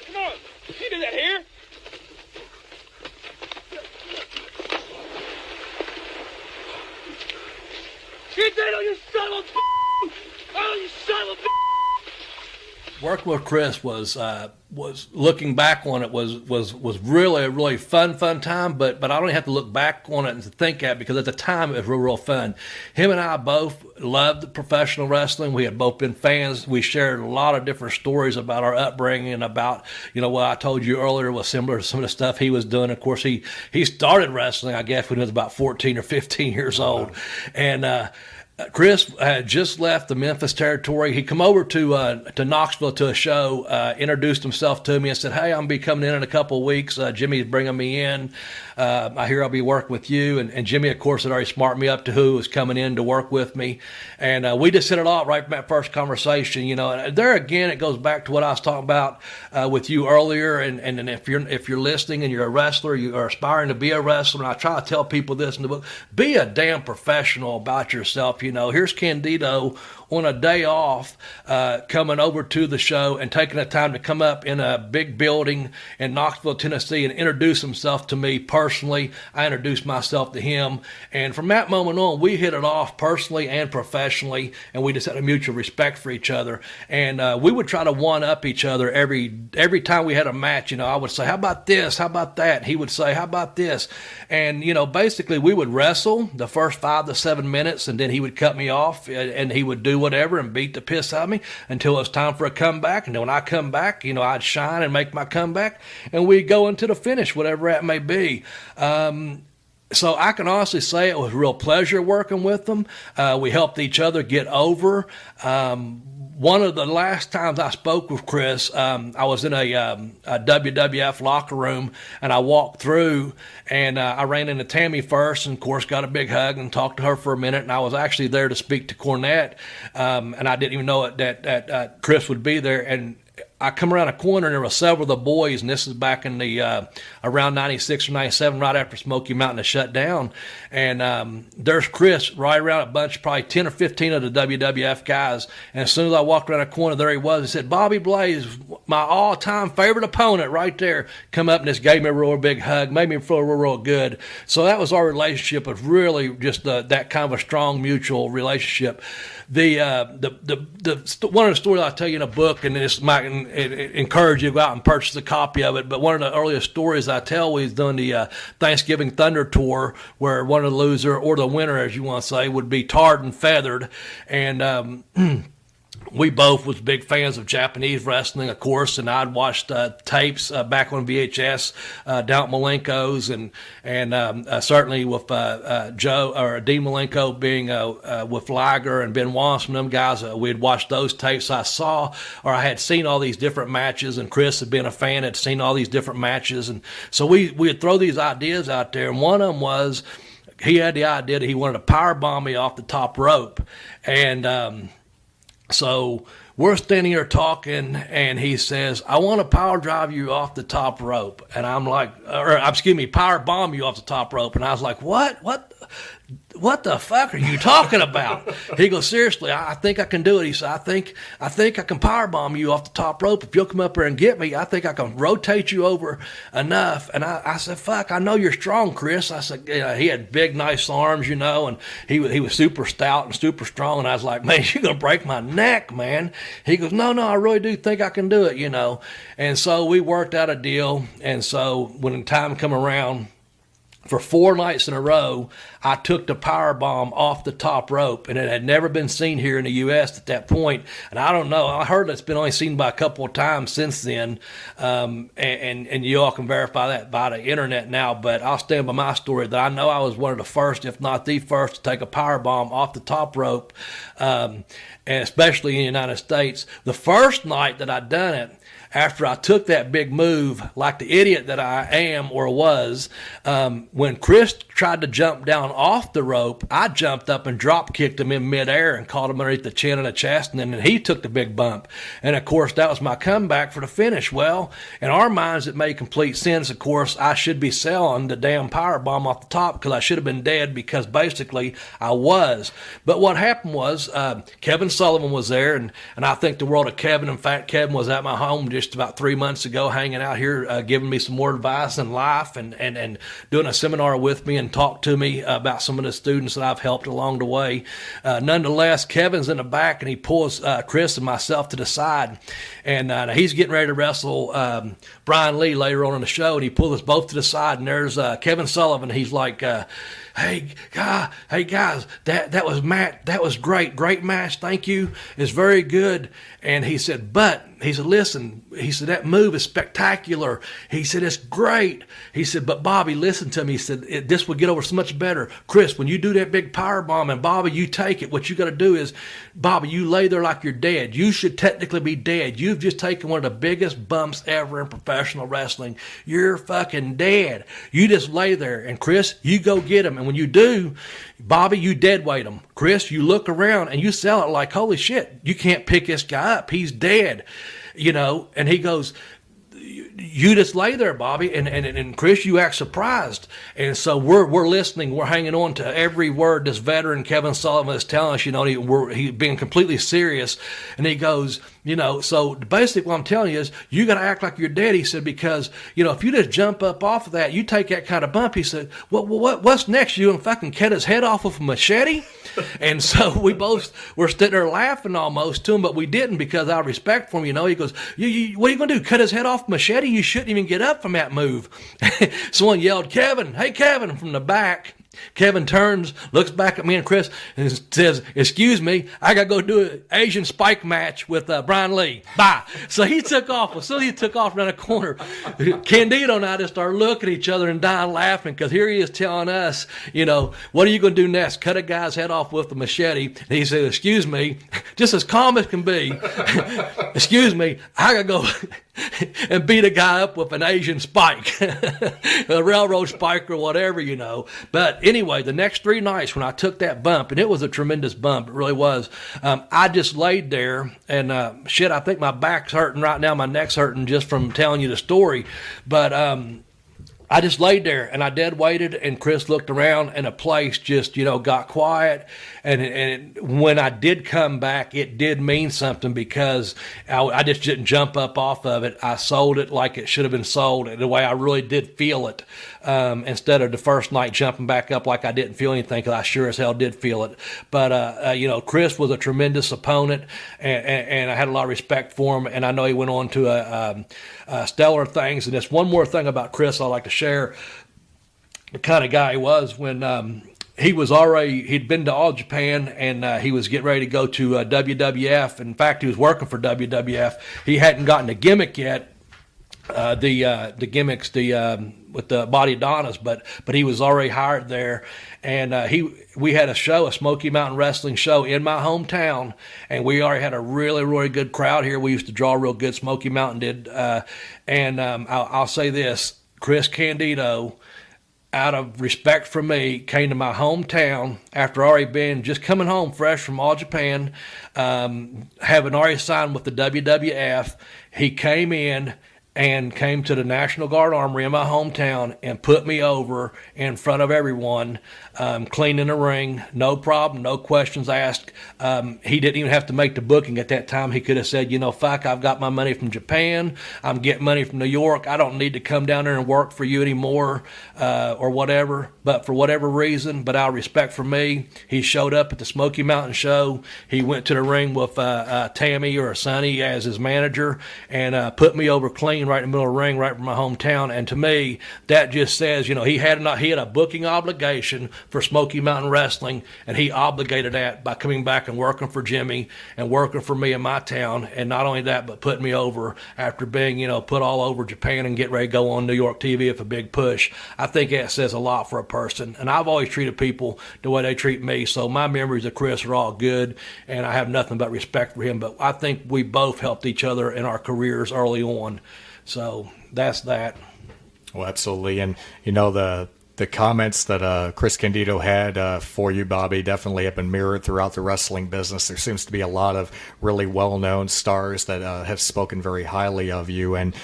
Come on! You do that here? Candido, you son of a Oh, you son of a
Working with Chris was looking back on it was really a really fun time, but I don't have to look back on it and to think at it, because at the time it was real fun. Him and I both loved professional wrestling. We had both been fans. We shared a lot of different stories about our upbringing and about, you know, what I told you earlier was similar to some of the stuff he was doing. Of course, he started wrestling, I guess, when he was about 14 or 15 years old. And Chris had just left the Memphis territory. He come over to Knoxville to a show, introduced himself to me and said, "Hey, I'm going to be coming in a couple of weeks. Jimmy's bringing me in. I hear I'll be working with you." And Jimmy, of course, had already smarted me up to who was coming in to work with me. And we just hit it off right from that first conversation, you know. And there again, it goes back to what I was talking about with you earlier. And if you're listening and you're a wrestler, you are aspiring to be a wrestler, and I try to tell people this in the book, be a damn professional about yourself. You know, here's Candido on a day off, coming over to the show and taking the time to come up in a big building in Knoxville, Tennessee, and introduce himself to me personally. I introduced myself to him, and from that moment on, we hit it off personally and professionally, and we just had a mutual respect for each other. And we would try to one-up each other every time we had a match. You know, I would say, "How about this? How about that?" And he would say, "How about this?" And, you know, basically we would wrestle the first 5 to 7 minutes, and then he would cut me off, and he would do whatever and beat the piss out of me until it was time for a comeback. And then when I come back, you know, I'd shine and make my comeback, and we'd go into the finish, whatever that may be. So I can honestly say it was a real pleasure working with them. We helped each other get over. One of the last times I spoke with Chris, I was in a WWF locker room, and I walked through, and I ran into Tammy first, and of course got a big hug and talked to her for a minute. And I was actually there to speak to Cornette, and I didn't even know that Chris would be there. And I come around a corner, and there were several of the boys, and this is back in the around 96 or 97, right after Smoky Mountain had shut down. And there's Chris right around a bunch, probably 10 or 15 of the WWF guys. And as soon as I walked around a corner, there he was. He said, "Bobby Blaze, my all-time favorite opponent right there," come up and just gave me a real big hug, made me feel real good. So that was our relationship. It was really just that kind of a strong mutual relationship. The one of the stories I tell you in a book, and this might encourage you to go out and purchase a copy of it, but one of the earliest stories I tell was doing the Thanksgiving Thunder Tour, where one of the loser, or the winner, as you want to say, would be tarred and feathered. And we both was big fans of Japanese wrestling, of course, and I'd watched tapes back on VHS down at Malenko's, and certainly with Joe or Dean Malenko being with Liger and Ben Wallace and them guys, we'd watched those tapes. I had seen all these different matches, and Chris had been a fan, had seen all these different matches, and so we'd throw these ideas out there, and one of them was he had the idea that he wanted to power bomb me off the top rope, and so we're standing here talking, and he says, "I want to power drive you off the top rope." And I'm like, power bomb you off the top rope. And I was like, what the fuck are you talking about? He goes, "Seriously, I think I can do it." He said, I think I can power bomb you off the top rope. If you'll come up there and get me, I think I can rotate you over enough. And I said, "Fuck, I know you're strong, Chris." I said, he had big, nice arms, you know, and he was super stout and super strong. And I was like, "Man, you're going to break my neck, man." He goes, No, I really do think I can do it, you know. And so we worked out a deal. And so when the time come around, for 4 nights in a row, I took the power bomb off the top rope, and it had never been seen here in the U.S. at that point. And I don't know. I heard it's been only seen by a couple of times since then, and you all can verify that by the internet now. But I'll stand by my story that I know I was one of the first, if not the first, to take a power bomb off the top rope, and especially in the United States. The first night that I done it, after I took that big move, like the idiot that I am or was, when Chris tried to jump down off the rope, I jumped up and drop kicked him in midair and caught him underneath the chin and the chest, and then he took the big bump. And of course, that was my comeback for the finish. Well, in our minds, it made complete sense. Of course, I should be selling the damn power bomb off the top because I should have been dead, because basically I was. But what happened was Kevin Sullivan was there, and I think the world of Kevin. In fact, Kevin was at my home just about 3 months ago, hanging out here, giving me some more advice in life and doing a seminar with me and talked to me about some of the students that I've helped along the way. Nonetheless, Kevin's in the back, and he pulls Chris and myself to the side, and he's getting ready to wrestle Brian Lee later on in the show, and he pulled us both to the side, and there's Kevin Sullivan. He's like, hey guys, that was Matt. That was great match. Thank you. It's very good. And he said, listen, he said, that move is spectacular. He said, it's great. He said, but Bobby, listen to me. He said, this would get over so much better. Chris, when you do that big power bomb, and Bobby, you take it, what you got to do is, Bobby, you lay there like you're dead. You should technically be dead. You've just taken one of the biggest bumps ever in professional wrestling. You're fucking dead. You just lay there. And Chris, you go get him. And when you do, Bobby, you dead weight him. Chris, you look around and you sell it like, holy shit, you can't pick this guy up. He's dead, and he goes, you just lay there, Bobby, and Chris, you act surprised. And so we're listening, we're hanging on to every word this veteran Kevin Sullivan is telling us. He's being completely serious, and he goes, so basically what I'm telling you is you got to act like you're dead. He said, because if you just jump up off of that, you take that kind of bump. He said, what's next? You gonna fucking cut his head off with a machete? And so we both were sitting there laughing almost to him, but we didn't, because out of respect for him. He goes, what are you going to do? Cut his head off with a machete? You shouldn't even get up from that move. Someone yelled, Kevin, hey, Kevin, from the back. Kevin turns, looks back at me and Chris, and says, excuse me, I got to go do an Asian spike match with Brian Lee. Bye. So he took off. As soon as he took off around the corner, Candido and I just started looking at each other and dying laughing, because here he is telling us, what are you going to do next? Cut a guy's head off with a machete. And he said, excuse me, just as calm as can be, excuse me, I got to go and beat a guy up with an Asian spike, a railroad spike or whatever, But anyway, the next 3 nights when I took that bump, and it was a tremendous bump, it really was, I just laid there, and I think my back's hurting right now, my neck's hurting just from telling you the story, but I just laid there and I dead waited, and Chris looked around and the place just, got quiet. And when I did come back, it did mean something, because I just didn't jump up off of it. I sold it like it should have been sold, the way I really did feel it, instead of the first night jumping back up like I didn't feel anything, because I sure as hell did feel it. But, Chris was a tremendous opponent, and I had a lot of respect for him, and I know he went on to stellar things. And there's one more thing about Chris I'd like to share, the kind of guy he was when he'd been to All Japan, and he was getting ready to go to WWF. In fact, he was working for WWF. He hadn't gotten a gimmick yet, the gimmicks, with the Body Adonis, but he was already hired there. And we had a show, a Smoky Mountain Wrestling show in my hometown, and we already had a really, really good crowd here. We used to draw real good, Smoky Mountain did. I'll say this, Chris Candido, out of respect for me, came to my hometown after already been just coming home fresh from All Japan, having already signed with the WWF. He came in and came to the National Guard Armory in my hometown and put me over in front of everyone, cleaning the ring, no problem, no questions asked. He didn't even have to make the booking at that time. He could have said, fuck, I've got my money from Japan, I'm getting money from New York, I don't need to come down there and work for you anymore, or whatever. But for whatever reason, but out of respect for me, he showed up at the Smoky Mountain show. He went to the ring with Tammy or Sonny as his manager, and put me over clean. clean right in the middle of the ring, right from my hometown. And to me, that just says, he had a booking obligation for Smoky Mountain Wrestling, and he obligated that by coming back and working for Jimmy and working for me in my town. And not only that, but putting me over after being, put all over Japan and get ready to go on New York TV with a big push. I think that says a lot for a person. And I've always treated people the way they treat me. So my memories of Chris are all good, and I have nothing but respect for him. But I think we both helped each other in our careers early on. So that's that.
Well, absolutely. And, the comments that Chris Candido had for you, Bobby, definitely have been mirrored throughout the wrestling business. There seems to be a lot of really well-known stars that have spoken very highly of you. And,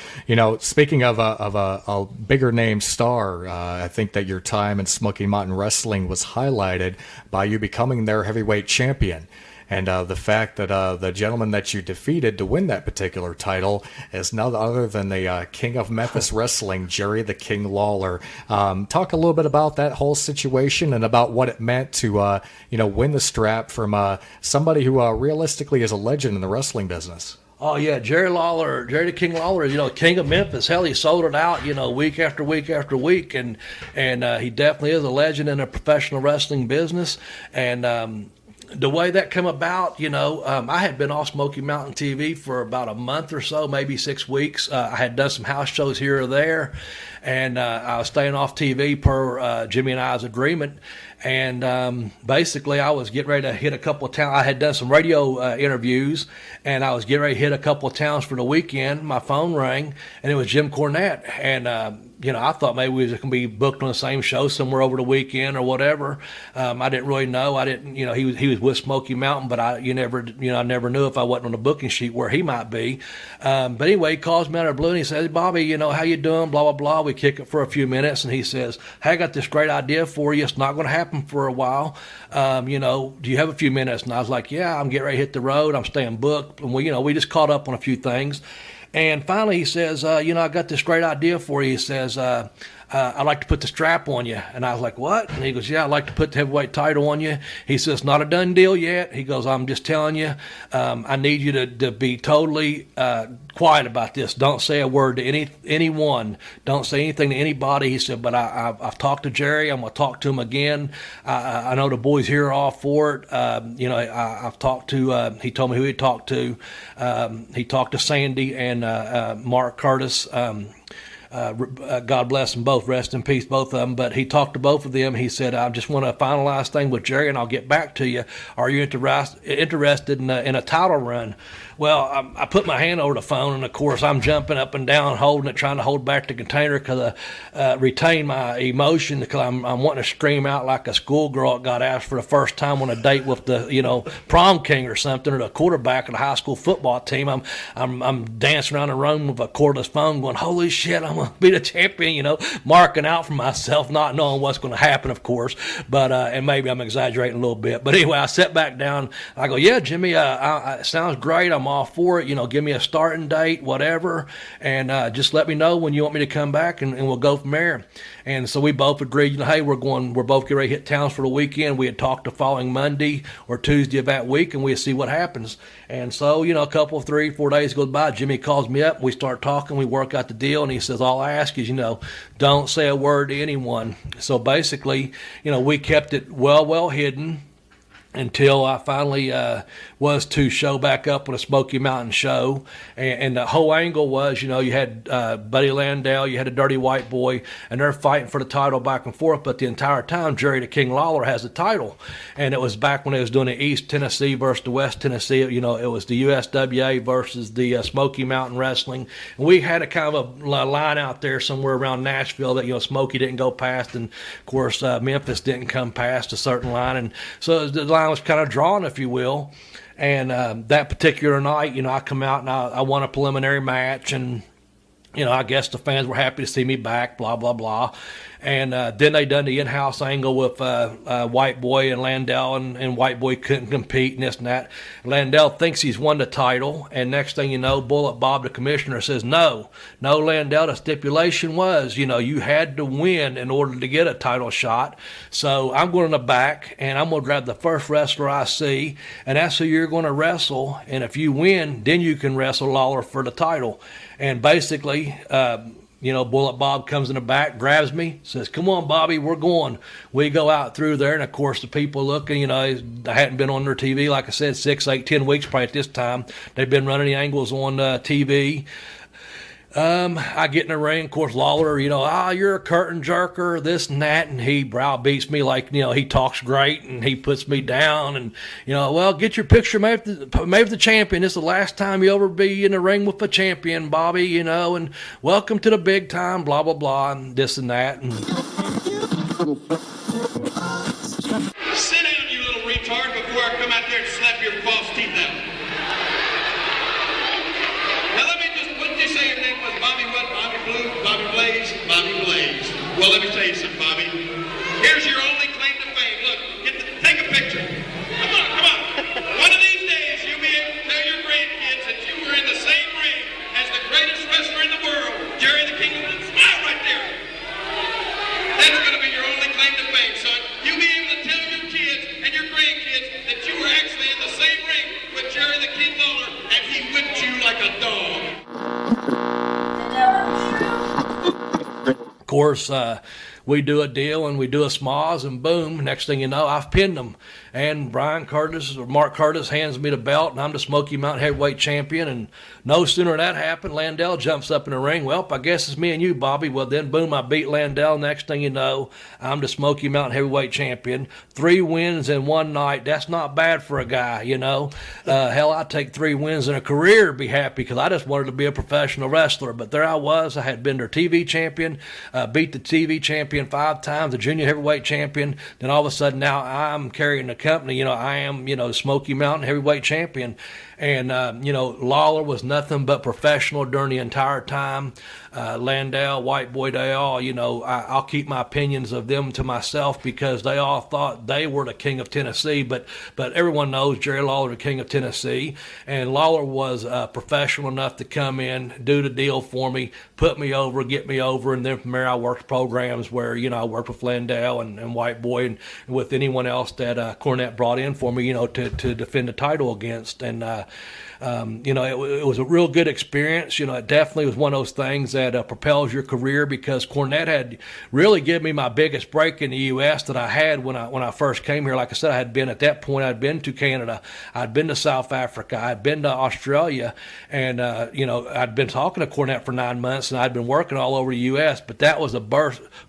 speaking of a bigger name star, I think that your time in Smoky Mountain Wrestling was highlighted by you becoming their heavyweight champion. And the fact that the gentleman that you defeated to win that particular title is none other than the King of Memphis Wrestling, Jerry the King Lawler. Talk a little bit about that whole situation and about what it meant to, win the strap from somebody who realistically is a legend in the wrestling business.
Oh, yeah, Jerry the King Lawler, King of Memphis. Hell, he sold it out, week after week after week. And he definitely is a legend in the professional wrestling business. And the way that came about, I had been off Smoky Mountain TV for about a month or so, maybe 6 weeks. I had done some house shows here or there, and I was staying off TV per Jimmy and I's agreement. And basically, I was getting ready to hit a couple of towns. I had done some radio interviews, and I was getting ready to hit a couple of towns for the weekend. My phone rang, and it was Jim Cornette. And I thought maybe we was going to be booked on the same show somewhere over the weekend or whatever. I didn't really know. I didn't, he was with Smoky Mountain, but I never knew if I wasn't on the booking sheet where he might be. But anyway, he calls me out of the blue and he says, "Hey, Bobby, how you doing? Blah, blah, blah." We kick it for a few minutes, and he says, "Hey, I got this great idea for you. It's not going to happen for a while. Do you have a few minutes?" And I was like, "Yeah, I'm getting ready to hit the road. I'm staying booked." And we just caught up on a few things. And finally he says, "I got this great idea for you." He says, "I'd like to put the strap on you." And I was like, "What?" And he goes, "Yeah, I'd like to put the heavyweight title on you." He says, "Not a done deal yet." He goes, "I'm just telling you, I need you to be totally quiet about this. Don't say a word to anyone. Don't say anything to anybody." He said, "But I've talked to Jerry. I'm going to talk to him again. I know the boys here are all for it. I've talked to, he told me who he talked to. He talked to Sandy and Mark Curtis. God bless them both, rest in peace, both of them. But he talked to both of them. He said, "I just want to finalize thing with Jerry, and I'll get back to you. Are you interested in a title run?" Well, I put my hand over the phone, and of course I'm jumping up and down, holding it, trying to hold back the container because I retain my emotion, because I'm wanting to scream out like a schoolgirl that got asked for the first time on a date with the prom king or something, or the quarterback of the high school football team. I'm dancing around the room with a cordless phone, going, "Holy shit, I'm gonna be the champion," marking out for myself, not knowing what's going to happen, of course. But and maybe I'm exaggerating a little bit. But anyway, I sat back down. I go, "Yeah, Jimmy, it sounds great. I'm all for it. Give me a starting date, whatever, and just let me know when you want me to come back, and we'll go from there." And so we both agreed, hey, we're both getting ready to hit towns for the weekend. We had talked the following Monday or Tuesday of that week, and we'd see what happens. And so, a couple of 3-4 days goes by. Jimmy calls me up. We start talking. We work out the deal, and he says, "All I ask is, don't say a word to anyone." So basically, we kept it well hidden until I finally was to show back up on a Smoky Mountain show. And the whole angle was, you had Buddy Landau, you had a Dirty White Boy, and they're fighting for the title back and forth. But the entire time, Jerry the King Lawler has the title. And it was back when they was doing the East Tennessee versus the West Tennessee. It was the USWA versus the Smoky Mountain Wrestling. And we had a kind of a line out there somewhere around Nashville that, Smoky didn't go past. And, of course, Memphis didn't come past a certain line. And so the line was kind of drawn, if you will. And that particular night, I come out and I won a preliminary match, and I guess the fans were happy to see me back, blah, blah, blah. And then they done the in-house angle with White Boy and Landell, and White Boy couldn't compete and this and that. Landell thinks he's won the title, and next thing you know, Bullet Bob, the commissioner, says, no, Landell, the stipulation was, you had to win in order to get a title shot. So I'm going in the back, and I'm going to grab the first wrestler I see, and that's who you're going to wrestle. And if you win, then you can wrestle Lawler for the title. And basically, Bullet Bob comes in the back, grabs me, says, come on, Bobby, we're going. We go out through there, and of course the people looking, they hadn't been on their TV, like I said, 6, 8, 10 weeks probably at this time. They've been running the angles on TV. I get in the ring, of course, Lawler, you're a curtain jerker, this and that, and he browbeats me like, he talks great, and he puts me down, and, well, get your picture made with the champion. This is the last time you'll ever be in the ring with a champion, Bobby, and welcome to the big time, blah, blah, blah, and this and that. And
Sit down, you little retard, before I come out there and slap your false teeth out. Now let me just, what did you say your name was? Bobby what? Bobby Blue? Bobby Blaze? Bobby Blaze. Well, let me tell you something, Bobby. Here's your only claim to fame. Look, take a picture. Come on. One of these days, you'll be able to tell your grandkids that you were in the same ring as the greatest wrestler in the world, Jerry the King of the... Smile right there. That's going to be your only claim to fame, son. You'll be able to tell your kids and your grandkids that you were actually in the same ring with Jerry the King Lawler, and he whipped you like a dog.
of course, we do a deal and we do a schmoz, and boom, next thing you know, I've pinned them. And Mark Curtis hands me the belt, and I'm the Smoky Mountain Heavyweight Champion. And no sooner than that happened, Landell jumps up in the ring. Well, I guess it's me and you, Bobby. Well, then, boom, I beat Landell. Next thing you know, I'm the Smoky Mountain Heavyweight Champion. 3 wins in one night. That's not bad for a guy, you know. Hell, I'd take 3 wins in a career to be happy, because I just wanted to be a professional wrestler. But there I was. I had been their TV champion, beat the TV champion 5 times, the junior heavyweight champion. Then all of a sudden now I'm carrying the company. You know, I am, the Smoky Mountain Heavyweight Champion. And, Lawler was nothing but professional during the entire time. Landell, White Boy, they all, I'll keep my opinions of them to myself, because they all thought they were the king of Tennessee. But everyone knows Jerry Lawler, the king of Tennessee. And Lawler was professional enough to come in, do the deal for me, put me over, get me over. And then from there, I worked programs where, I worked with Landell and White Boy and with anyone else that Cornette brought in for me, to defend the title against. And, it was a real good experience. It definitely was one of those things that propels your career, because Cornette had really given me my biggest break in the U.S. that I had when I first came here. Like I said, I'd been to Canada, I'd been to South Africa, I'd been to Australia, and I'd been talking to Cornette for 9 months, and I'd been working all over the U.S. But that was the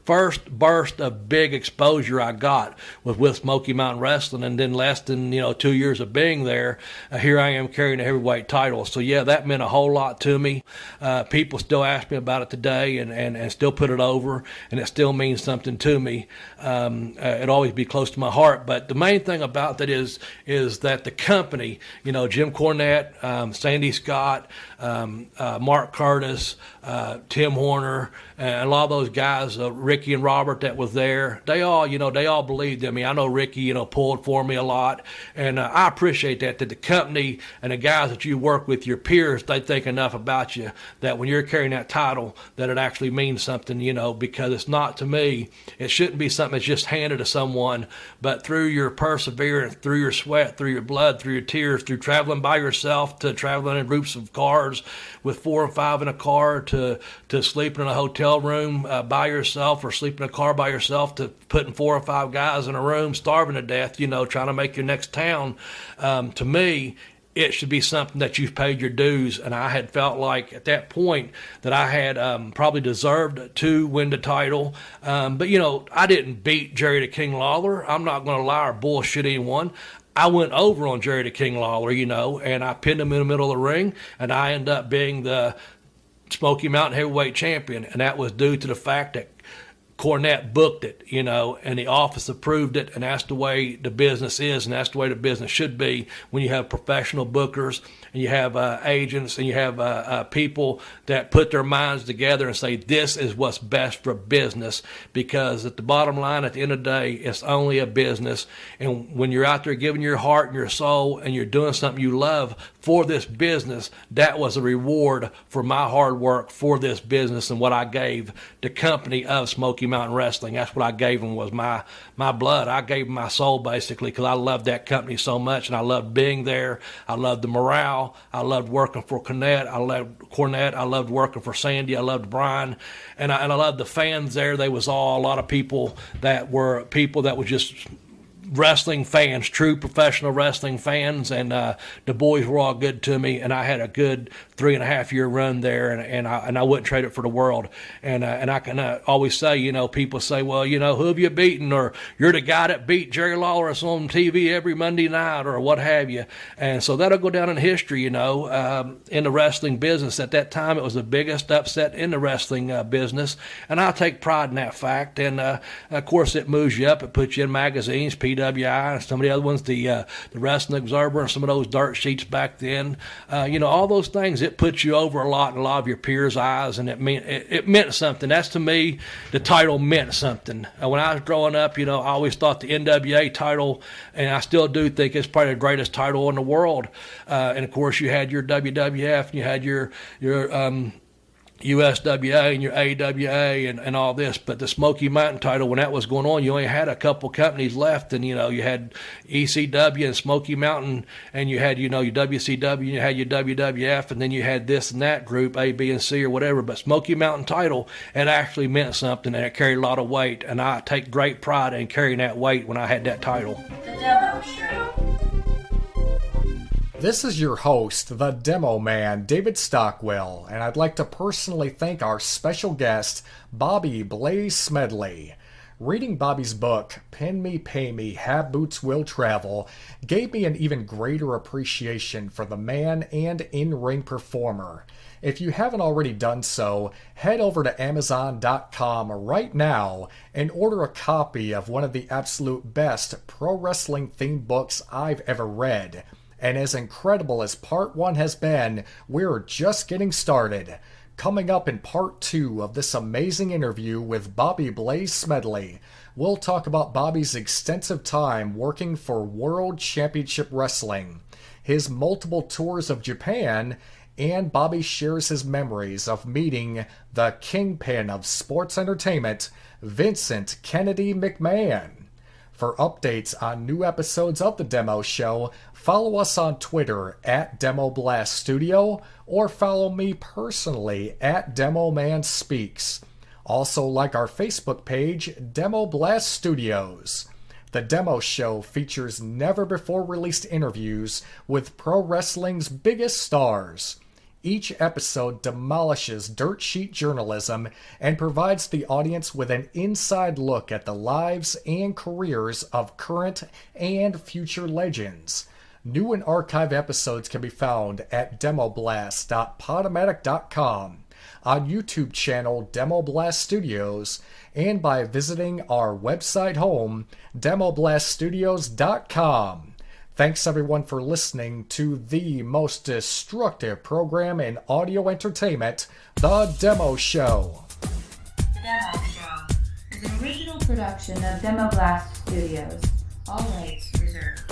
first burst of big exposure I got with Smoky Mountain Wrestling, and then less than 2 years of being there, here I am carrying a heavyweight title. So yeah, that meant a whole lot to me. People still ask me about it today, and still put it over, and it still means something to me. It'll always be close to my heart. But the main thing about that is that the company, Jim Cornette, Sandy Scott, Mark Curtis, Tim Horner, and a lot of those guys, Ricky and Robert that was there, they all believed in me. I know Ricky, pulled for me a lot, and I appreciate that the company and the guys that you work with, your peers, they think enough about you that when you're carrying that title, that it actually means something, because it's not, to me, it shouldn't be something that's just handed to someone, but through your perseverance, through your sweat, through your blood, through your tears, through traveling by yourself, to traveling in groups of cars with 4 or 5 in a car, to sleeping in a hotel room by yourself, or sleeping in a car by yourself, to putting 4 or 5 guys in a room starving to death, trying to make your next town. To me, it should be something that you've paid your dues. And I had felt like at that point that I had probably deserved to win the title. But I didn't beat Jerry the King Lawler. I'm not going to lie or bullshit anyone. I went over on Jerry the King Lawler, and I pinned him in the middle of the ring, and I ended up being the Smoky Mountain Heavyweight Champion. And that was due to the fact that Cornette booked it, you know, and the office approved it, and that's the way the business is, and that's the way the business should be when you have professional bookers and you have agents and you have people that put their minds together and say this is what's best for business, because at the bottom line, at the end of the day, it's only a business. And when you're out there giving your heart and your soul and you're doing something you love for this business, that was a reward for my hard work for this business and what I gave the company of Smoky Mountain Wrestling. That's what I gave them, was my blood. I gave them my soul, basically, because I loved that company so much, and I loved being there. I loved the morale. I loved working for Cornette. I loved working for Sandy. I loved Brian, and I loved the fans there. They was all a lot of people that were just wrestling fans, true professional wrestling fans, and the boys were all good to me, and I had a good 3.5 year run there, and I wouldn't trade it for the world. And I can always say, you know, people say, well, you know, who have you beaten, or you're the guy that beat Jerry Lawler on TV every Monday night, or what have you. And so that'll go down in history, you know, in the wrestling business. At that time, it was the biggest upset in the wrestling business, and I take pride in that fact. And of course, it moves you up. It puts you in magazines, PWI, and some of the other ones, the Wrestling Observer, and some of those dirt sheets back then. You know, all those things, it puts you over a lot in a lot of your peers' eyes, and it meant something. That's, to me, the title meant something. When I was growing up, you know, I always thought the NWA title, and I still do think it's probably the greatest title in the world. And of course, you had your WWF, and you had your USWA and your AWA and all this, but the Smoky Mountain title, when that was going on, you only had a couple companies left, and you know, you had ECW and Smoky Mountain, and you had, you know, your WCW, and you had your WWF, and then you had this and that group, A, B, and C, or whatever. But Smoky Mountain title, it actually meant something, and it carried a lot of weight, and I take great pride in carrying that weight when I had that title.
The Demo Show.
This is your host, the Demo Man, David Stockwell, and I'd like to personally thank our special guest, Bobby Blaze Smedley. Reading Bobby's book, Pin Me, Pay Me, Have Boots Will Travel, gave me an even greater appreciation for the man and in-ring performer. If you haven't already done so, head over to Amazon.com right now and order a copy of one of the absolute best pro wrestling themed books I've ever read. And as incredible as Part 1 has been, we're just getting started. Coming up in Part 2 of this amazing interview with Bobby Blaze Smedley, we'll talk about Bobby's extensive time working for World Championship Wrestling, his multiple tours of Japan, and Bobby shares his memories of meeting the kingpin of sports entertainment, Vincent Kennedy McMahon. For updates on new episodes of The Demo Show, follow us on Twitter at DemoBlastStudio, or follow me personally at DemoManSpeaks. Also like our Facebook page, DemoBlastStudios. The Demo Show features never-before-released interviews with pro wrestling's biggest stars. Each episode demolishes dirt sheet journalism and provides the audience with an inside look at the lives and careers of current and future legends. New and archive episodes can be found at demoblast.podomatic.com, on YouTube channel DemoBlastStudios, and by visiting our website home, DemoBlastStudios.com. Thanks everyone for listening to the most destructive program in audio entertainment, The Demo Show.
The Demo Show is an original production of DemoBlast Studios. All rights reserved.